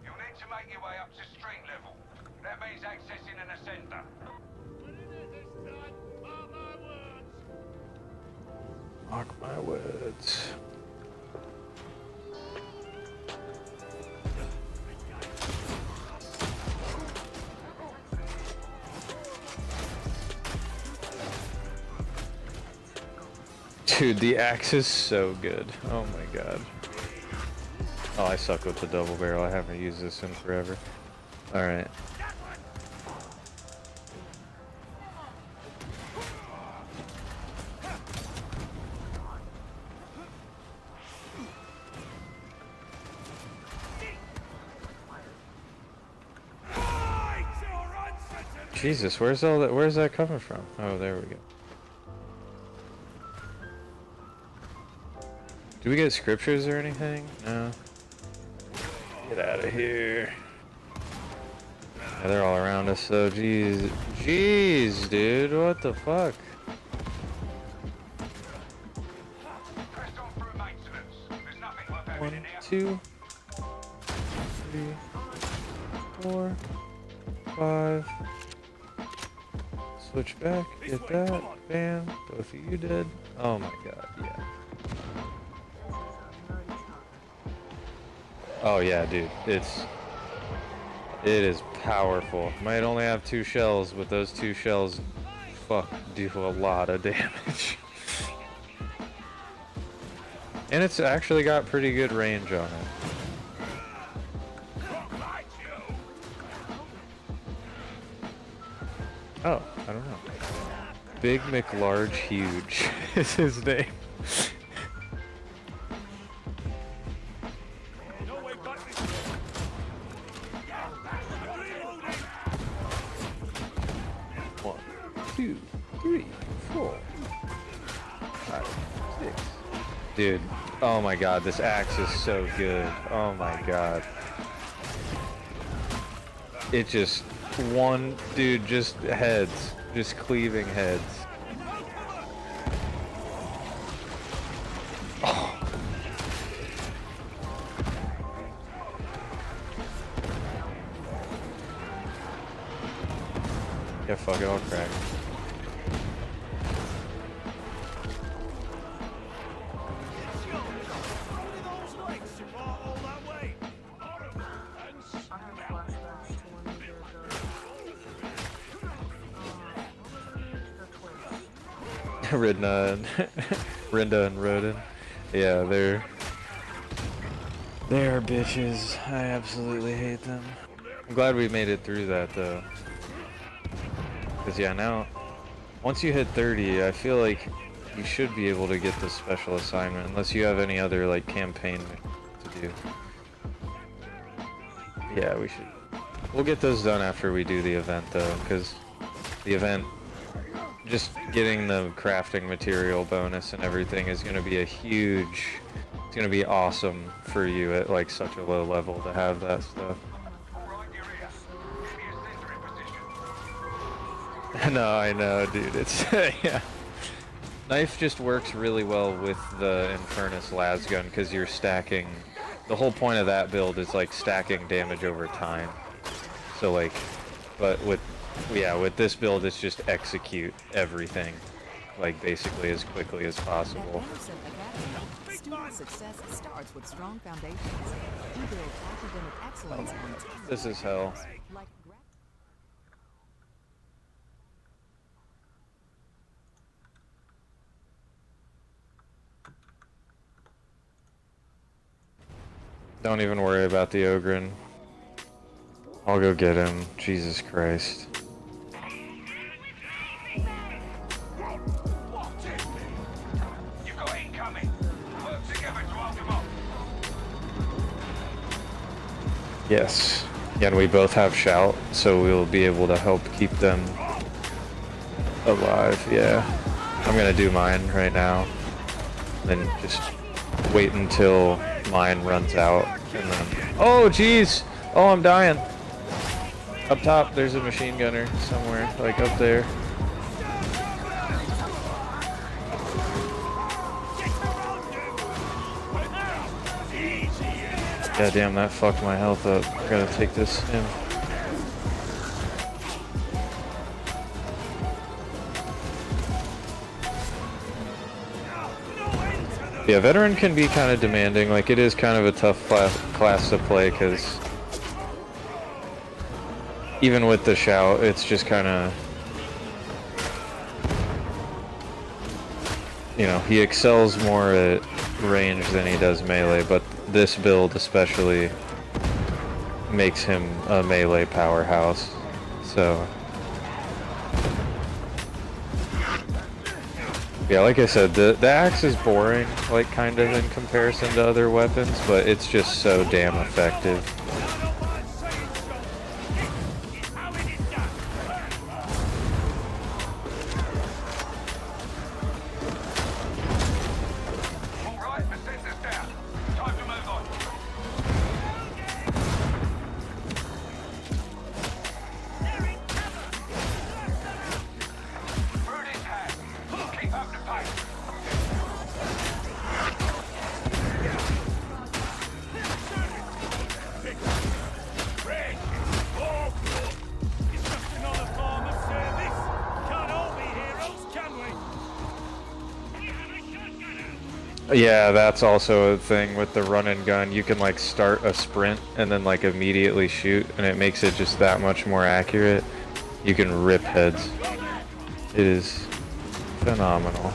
F: You'll need to make your way up to street level. That means accessing an ascender.
A: Mark my words. Dude, the axe is so good. Oh my god. Oh, I suck with the double barrel. I haven't used this in forever. Alright. Jesus, where's all that? Where's that coming from? Oh, there we go. Do we get scriptures or anything? No. Get out of here. Yeah, they're all around us, so jeez. Jeez, dude, what the fuck?
F: Press on through maintenance. There's nothing worth having
A: 1,
F: in here.
A: 2, 3, 4, 5. Switch back, get that, bam, both of you dead. Oh my god, yeah. Oh yeah, dude, it is powerful. Might only have 2 shells, but those 2 shells, fuck, do a lot of damage. And it's actually got pretty good range on it. Oh, I don't know. Big McLarge Huge is his name.
F: No way back this way. Reloading.
A: 1, 2, 3, 4, 5, 6. Dude, oh my god, this axe is so good. Oh my god. It just dude, just heads, just cleaving heads. Oh. Yeah, fuck it, I'll crack. Rinda and Rodin. Yeah, they're bitches. I absolutely hate them. I'm glad we made it through that though. Cause yeah, now once you hit 30, I feel like you should be able to get the special assignment unless you have any other like campaign to do. Yeah, we should. We'll get those done after we do the event though, because the event, just getting the crafting material bonus and everything is going to be a huge, it's going to be awesome for you at like such a low level to have that stuff. No, I know, dude, it's, yeah. Knife just works really well with the Infernus las gun because you're stacking, the whole point of that build is like stacking damage over time. So like, but with this build, it's just execute everything, like basically as quickly as possible.
I: Student success starts with strong foundations. We build academic excellence on
A: This is hell.
I: like
A: Don't even worry about the Ogren. I'll go get him. Jesus Christ.
F: You've got incoming. Work together to hold them off.
A: Yes. Yeah, and we both have shout, so we'll be able to help keep them alive. Yeah. I'm gonna do mine right now. Then just wait until mine runs out. And then... Oh, jeez! Oh, I'm dying. Up top, there's a machine gunner somewhere, like up there. God damn, that fucked my health up. I gotta take this in. Yeah, veteran can be kind of demanding. Like, it is kind of a tough class to play, because even with the shout, it's just kind of, you know, he excels more at range than he does melee, but this build especially makes him a melee powerhouse. So yeah, like I said, the axe is boring, like, kind of in comparison to other weapons, but it's just so damn effective. Yeah, that's also a thing with the run and gun. You can like start a sprint and then like immediately shoot, and it makes it just that much more accurate. You can rip heads. It is phenomenal.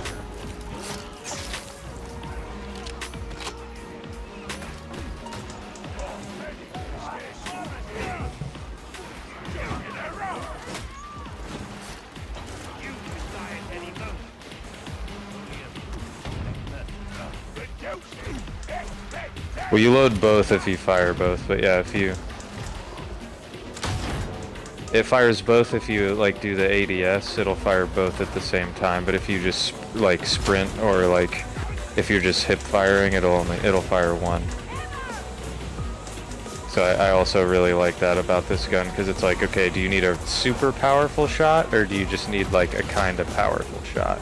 A: Well, you load both if you fire both, but yeah, if you... It fires both if you, like, do the ADS, it'll fire both at the same time, but if you just, like, sprint, or, like, if you're just hip firing, it'll fire one. So I also really like that about this gun, because it's like, okay, do you need a super powerful shot, or do you just need, like, a kind of powerful shot?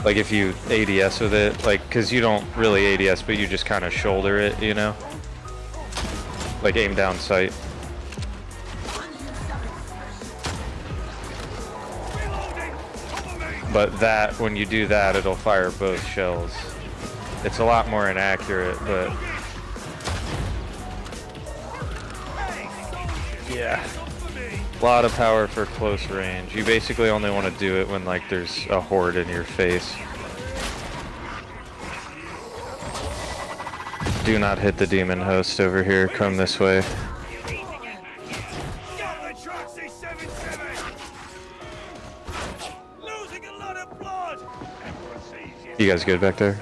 A: Like, if you ADS with it, like, because you don't really ADS, but you just kind of shoulder it, you know? Like, aim down sight. But that, when you do that, it'll fire both shells. It's a lot more inaccurate, but... Yeah. A lot of power for close range. You basically only want to do it when, like, there's a horde in your face. Do not hit the demon host over here. Come this way. You guys good back there?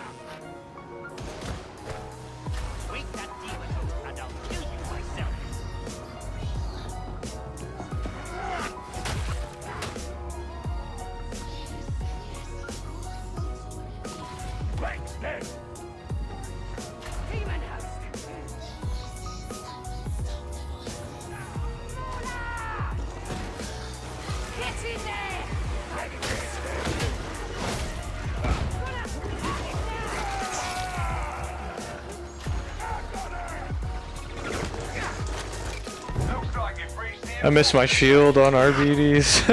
A: I miss my shield on RBDs.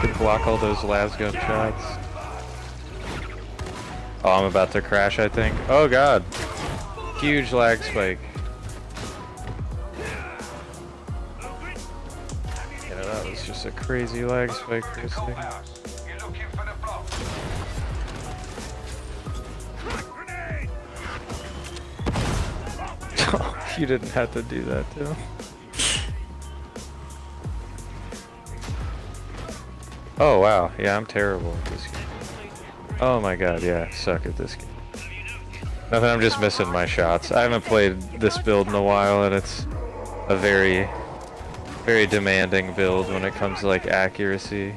A: Could block all those las gun shots. Oh, I'm about to crash, I think. Oh god. Huge lag spike. Yeah, that was just a crazy lag spike for this thing. You didn't have to do that too. Oh wow, yeah, I'm terrible at this game. Oh my god, yeah, I suck at this game. Nothing, I'm just missing my shots. I haven't played this build in a while, and it's a very, very demanding build when it comes to like accuracy.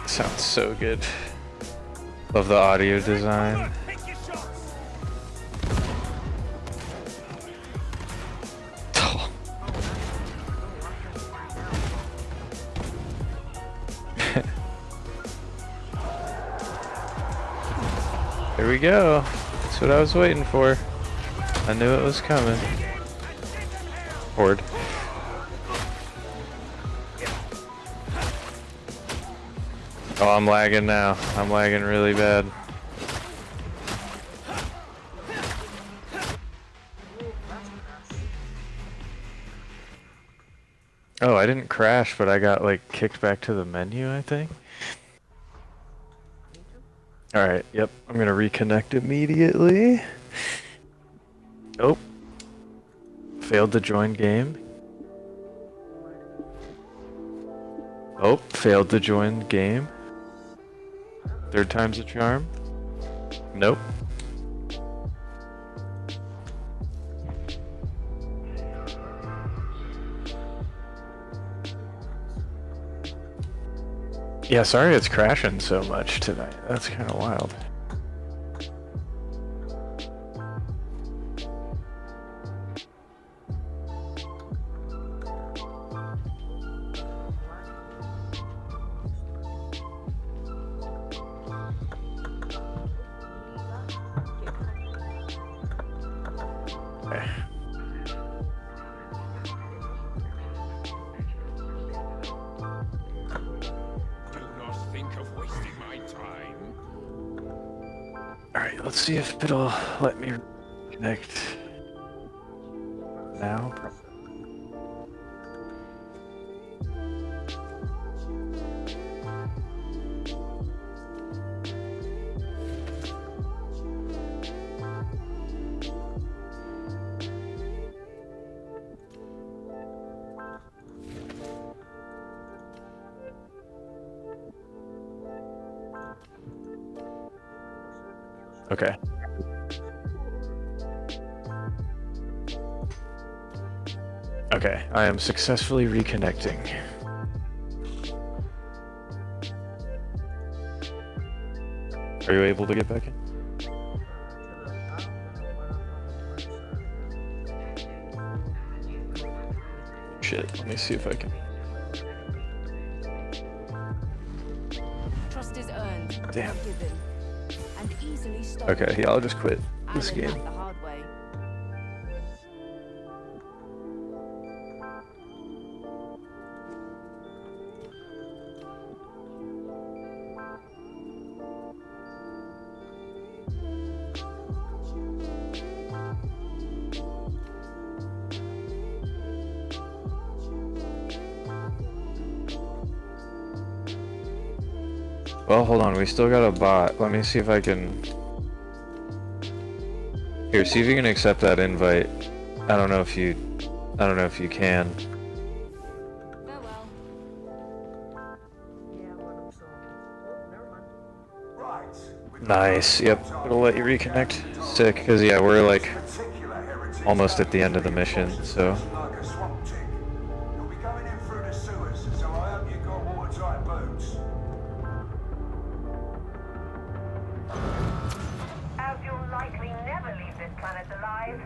A: Sounds so good. Love the audio design. Here we go. That's what I was waiting for. I knew it was coming. Horde. Oh, I'm lagging now. I'm lagging really bad. Oh, I didn't crash, but I got like kicked back to the menu, I think. Alright, yep, I'm gonna reconnect immediately. Oh. Failed to join game. Oh, failed to join game. Third time's a charm. Nope. Yeah, sorry it's crashing so much tonight. That's kind of wild. Okay. Alright, let's see if it'll let me connect now. Okay. Okay, I am successfully reconnecting. Are you able to get back in? Shit, let me see if I can.
I: Trust is earned.
A: Damn.
I: Given, and easily stolen.
A: Okay, yeah, I'll just quit this
I: Alan
A: game.
I: learned the hard way.
A: Well, hold on, we still got a bot. Let me see if I can... Here, see if you can accept that invite. I don't know if you can.
I: Farewell.
A: Nice, yep, it'll let you reconnect. Sick, because yeah, we're like almost at the end of the mission, so...
F: Like a swamp tick. You'll be going in through the sewers, so I hope you've got watertight boots.
E: As you'll likely never leave this planet alive,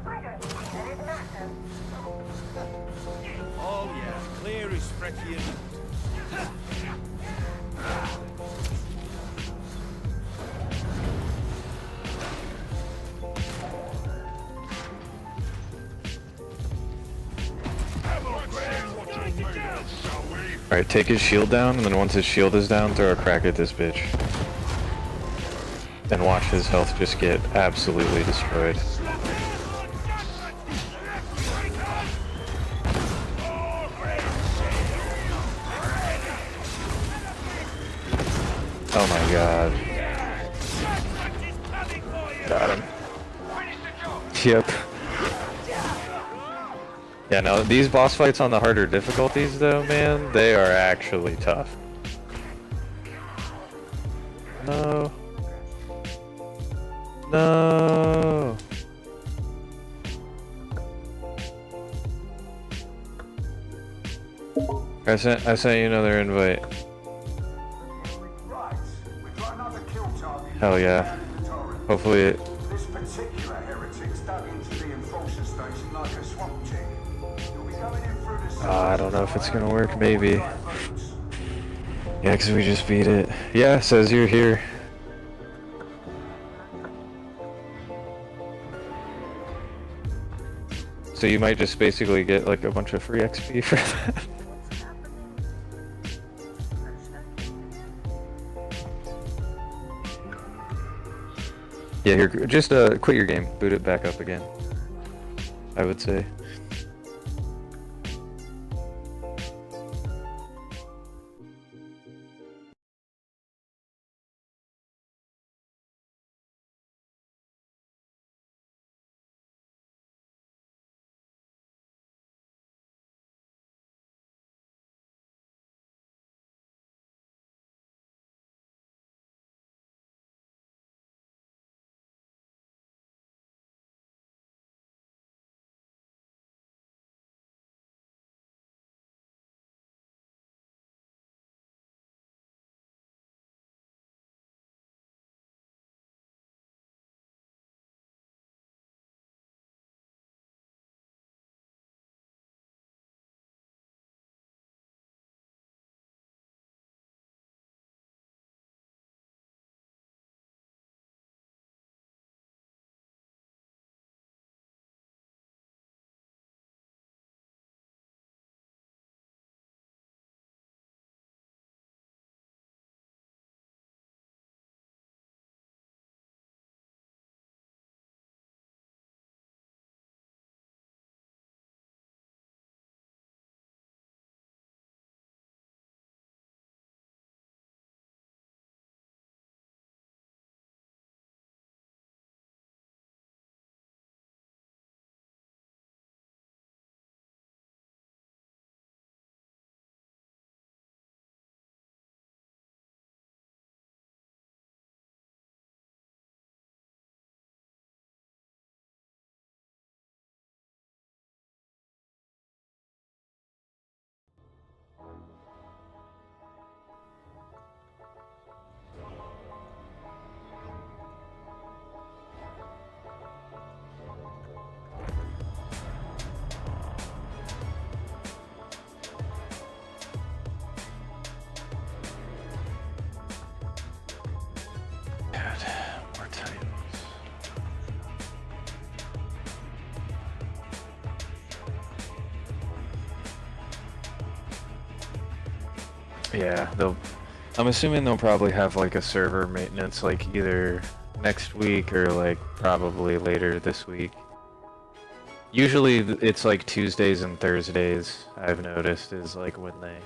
E: I don't think that it matters.
J: Oh yeah, clear as Frecky and...
A: Alright, take his shield down, and then once his shield is down, throw a crack at this bitch. and watch his health just get absolutely destroyed. Oh my god. Got him. Yep. Yeah, no, these boss fights on the harder difficulties though, man, they are actually tough. No. No. I sent you another invite.
F: Right, we've got another kill target.
A: Hell yeah.
F: down in the torrent.
A: Hopefully it.
F: This particular heretic's dug into the enforcer station like a swamp chick. You'll be going in through the sewers.
A: I don't know if it's gonna work, maybe. Yeah, 'cause we just beat it. Yeah, says you're here. So you might just basically get like a bunch of free XP for that. Yeah, here, just quit your game, boot it back up again, I would say. God, more titles. Yeah, I'm assuming they'll probably have like a server maintenance like either next week or like probably later this week. Usually it's like Tuesdays and Thursdays, I've noticed, is like when they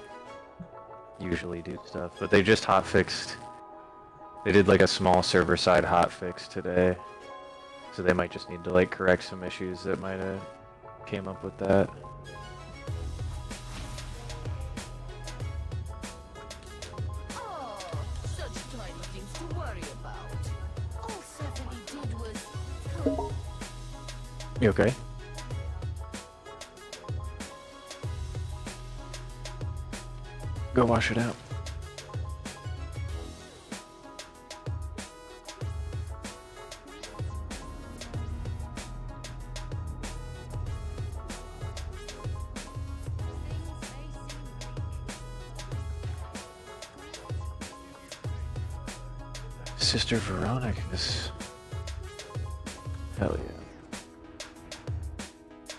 A: usually do stuff. But they just hotfixed. They did like a small server side hotfix today. So they might just need to like correct some issues that might have came up with that.
I: Oh, such tiny things to worry about. All Stephanie did was...
A: You okay? Go wash it out. Sister Veronica's. Hell yeah.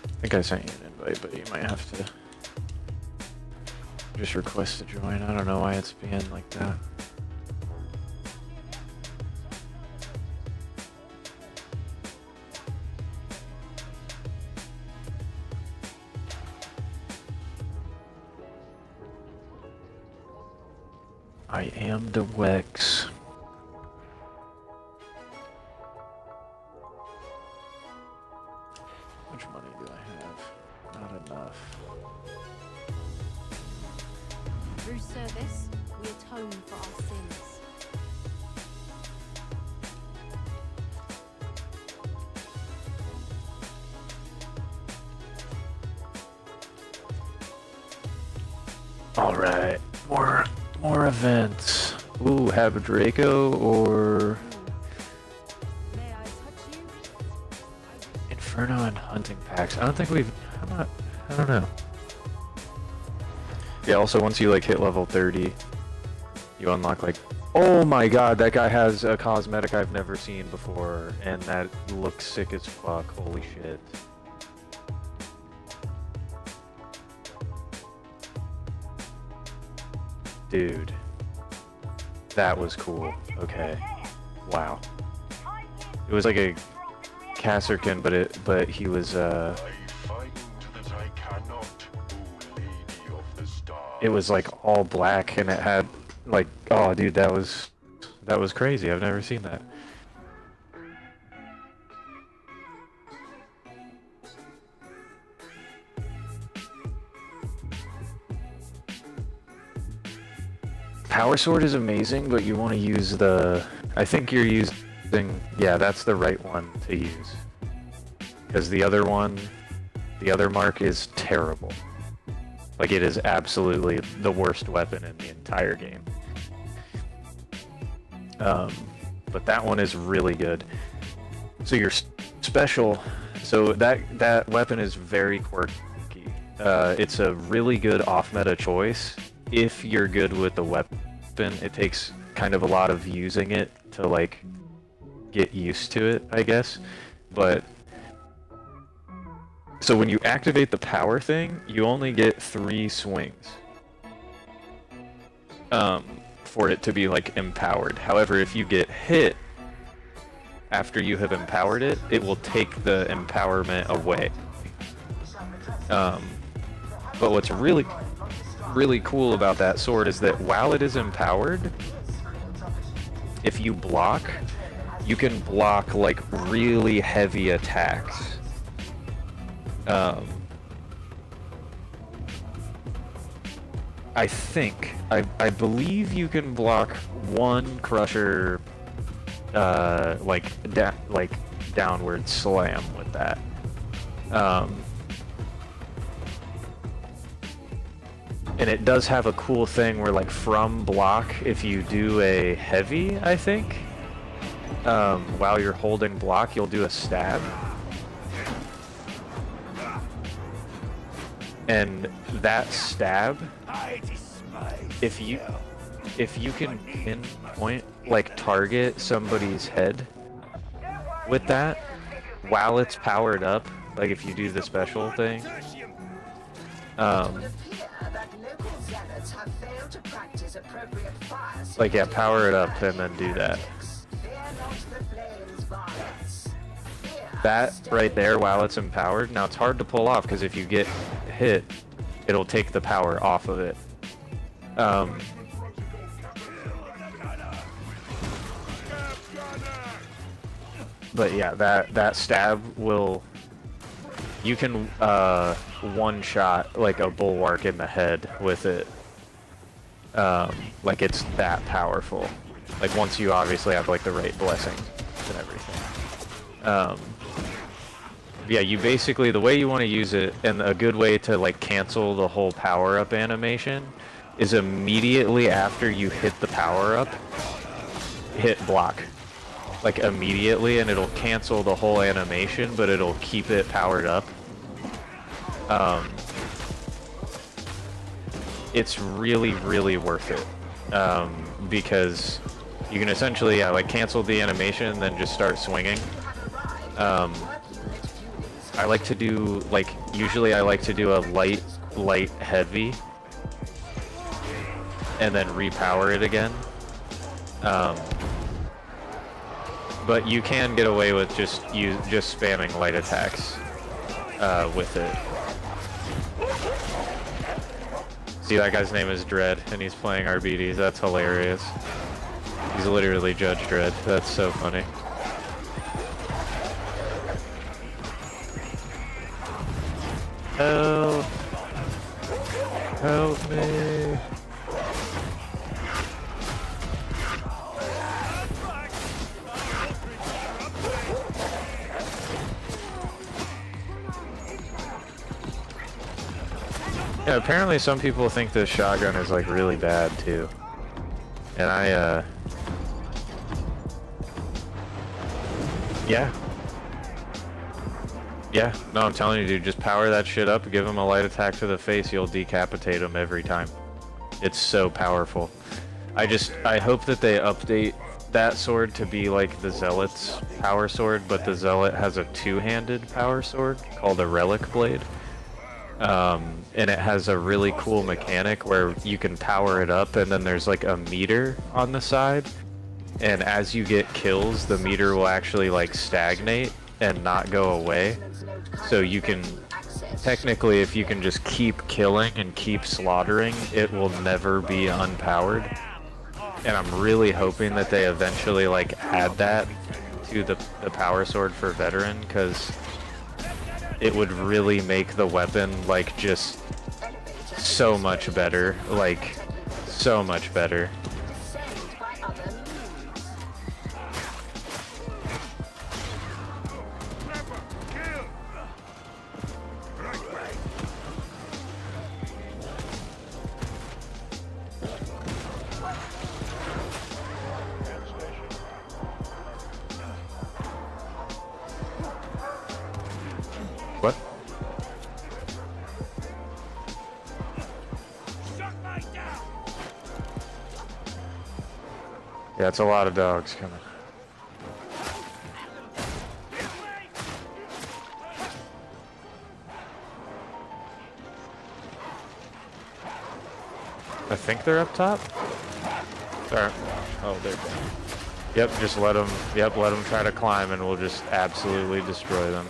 A: I think I sent you an invite, but you might have to just request to join. I don't know why it's being like that. I am the Wex. How much money do I have? Not enough.
D: Through service, we atone for our sins.
A: Alright, more events. Ooh, have a Draco or
D: May I touch you?
A: Inferno and hunting packs. I don't think we've. I don't know. Yeah. Also, once you like hit level 30, you unlock like. Oh my God, that guy has a cosmetic I've never seen before, and that looks sick as fuck. Holy shit. Dude, that was cool. Okay, wow. It was like a Kasserkin, but he was it was like all black, and it had like, oh dude, that was crazy. I've never seen that. Power Sword is amazing, but you want to use the... I think you're using... Yeah, that's the right one to use. Because the other one, the other mark is terrible. Like, it is absolutely the worst weapon in the entire game. But that one is really good. So your special... So that weapon is very quirky. It's a really good off-meta choice. If you're good with the weapon, it takes kind of a lot of using it to like get used to it, I guess. But so when you activate the power thing, you only get 3 swings for it to be like empowered. However, if you get hit after you have empowered it, it will take the empowerment away. But what's really cool about that sword is that while it is empowered, if you block, you can block like really heavy attacks. I believe you can block 1 crusher like downward slam with that. And it does have a cool thing where, like, from block, if you do a heavy, I think, while you're holding block, you'll do a stab. And that stab, if you can pinpoint, like, target somebody's head with that, while it's powered up, like if you do the special thing, like, yeah, power it up and then do that. That right there, while it's empowered, now it's hard to pull off because if you get hit, it'll take the power off of it. But yeah, that stab will... You can one-shot like a bulwark in the head with it. Like, it's that powerful. Like, once you obviously have like the right blessings and everything. Yeah, you basically, the way you want to use it, and a good way to like cancel the whole power-up animation, is immediately after you hit the power-up, hit block. Like, immediately, and it'll cancel the whole animation, but it'll keep it powered up. It's really, really worth it. Because you can essentially, yeah, like, cancel the animation and then just start swinging. I like to do, like, usually I like to do a light, heavy, and then repower it again. But you can get away with just spamming light attacks with it. See, that guy's name is Dread, and he's playing RBDs. That's hilarious. He's literally Judge Dredd. That's so funny. Help! Help me! Yeah, apparently some people think this shotgun is like really bad too. And yeah. Yeah, no, I'm telling you, dude, just power that shit up, give him a light attack to the face, you'll decapitate him every time. It's so powerful. I hope that they update that sword to be like the Zealot's power sword, but the Zealot has a two-handed power sword called a Relic Blade. And it has a really cool mechanic where you can power it up and then there's like a meter on the side. And as you get kills, the meter will actually like stagnate and not go away. So you can, technically, if you can just keep killing and keep slaughtering, it will never be unpowered. And I'm really hoping that they eventually like add that to the power sword for veteran, because it would really make the weapon like just so much better, like so much better. What? Yeah, it's a lot of dogs coming. I think they're up top. There. Oh, they're down. Yep, just let them. Yep, let them try to climb, and we'll just absolutely destroy them.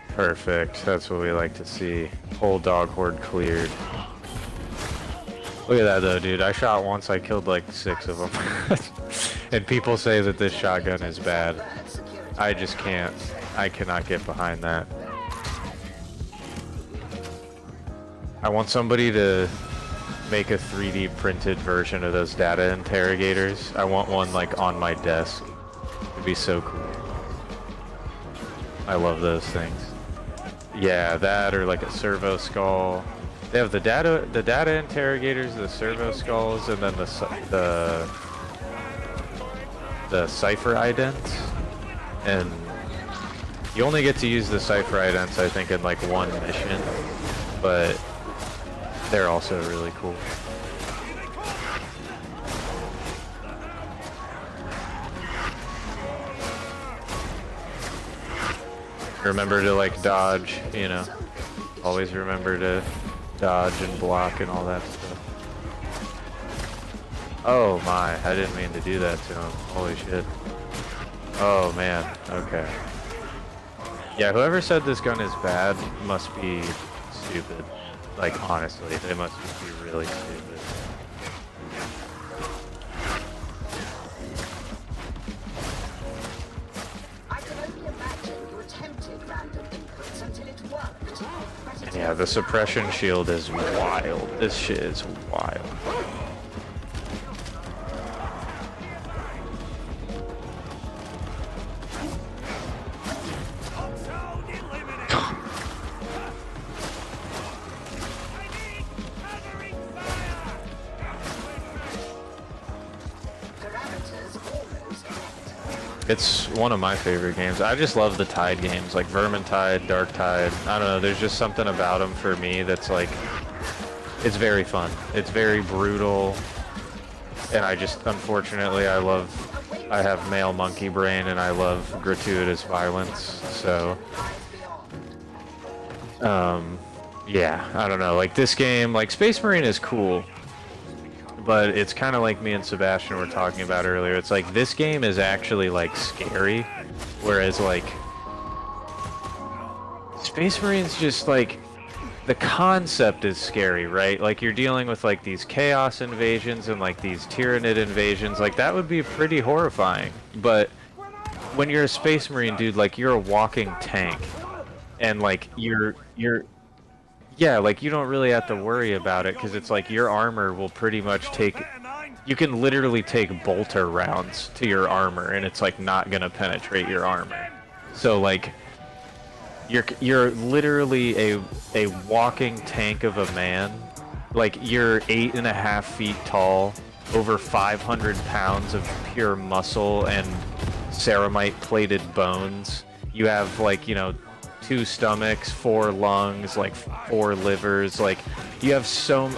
A: Perfect. That's what we like to see. Whole dog horde cleared. Look at that though, dude. I shot once, I killed like 6 of them. And people say that this shotgun is bad. I just can't. I cannot get behind that. I want somebody to make a 3D printed version of those data interrogators. I want one like on my desk. It'd be so cool. I love those things. Yeah, that or like a servo skull. They have the data interrogators, the servo skulls, and then the cipher idents. And you only get to use the cipher idents, I think, in like one mission, but they're also really cool. Remember to like dodge, you know. Always remember to dodge and block and all that stuff. Oh my, I didn't mean to do that to him. Holy shit. Oh man, okay. Yeah, whoever said this gun is bad must be stupid. Like honestly, they must be really stupid. Yeah, the suppression shield is wild. This shit is wild. It's one of my favorite games. I just love the Tide games, like Vermintide, Darktide. I don't know, there's just something about them for me that's like, it's very fun. It's very brutal. And I just, unfortunately, I have male monkey brain and I love gratuitous violence, so. Yeah, I don't know, like this game, like Space Marine is cool. But it's kind of like me and Sebastian were talking about earlier. It's like this game is actually like scary, whereas like Space Marines just like the concept is scary, right? Like you're dealing with like these chaos invasions and like these Tyranid invasions, like that would be pretty horrifying. But when you're a Space Marine, dude, like you're a walking tank, and like yeah, like you don't really have to worry about it because it's like your armor will pretty much take. You can literally take bolter rounds to your armor, and it's like not gonna penetrate your armor. So like. You're literally a walking tank of a man. Like you're 8.5 feet tall, over 500 pounds of pure muscle and ceramite plated bones. You have like, you know, 2 stomachs, 4 lungs, like 4 livers. Like you have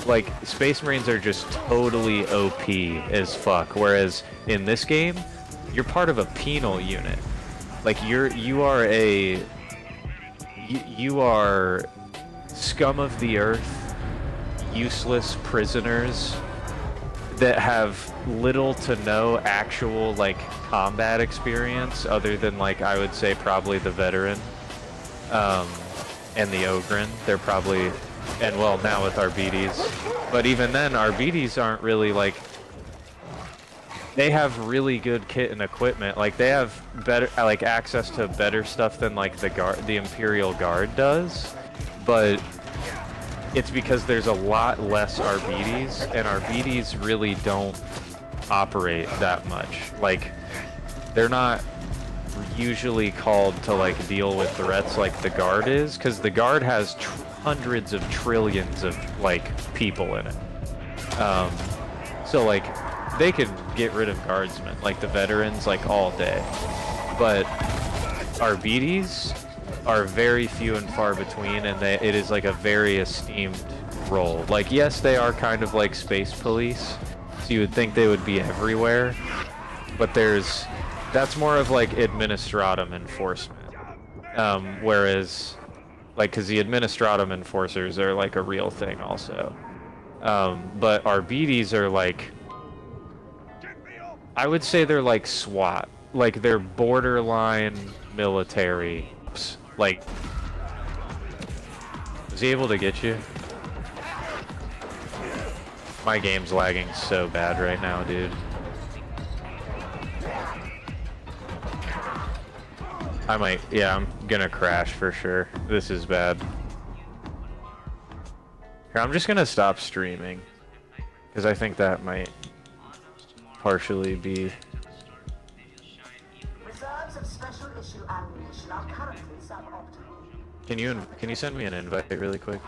A: like Space Marines are just totally OP as fuck. Whereas in this game, you're part of a penal unit. Like you are scum of the earth, useless prisoners that have little to no actual like combat experience other than like I would say probably the veteran and the Ogren. They're probably, and well now with Arbites, but even then Arbites aren't really like, they have really good kit and equipment. Like they have better, like access to better stuff than like the Imperial Guard does, but it's because there's a lot less Arbites, and Arbites really don't operate that much. Like they're not usually called to like deal with threats like the Guard is, because the Guard has hundreds of trillions of like people in it. So like. They could get rid of guardsmen, like the veterans, like all day. But Arbites are very few and far between, and it is like a very esteemed role. Like, yes, they are kind of like space police, so you would think they would be everywhere, but that's more of like administratum enforcement. Whereas, like, because the administratum enforcers are like a real thing also. But Arbites are like, I would say they're like SWAT. Like they're borderline military. Like, was he able to get you? My game's lagging so bad right now, dude. Yeah, I'm gonna crash for sure. This is bad. Here, I'm just gonna stop streaming, because I think that might partially be.
E: Reserves of special issue ammunition are currently suboptimal.
A: Can you send me an invite really quick?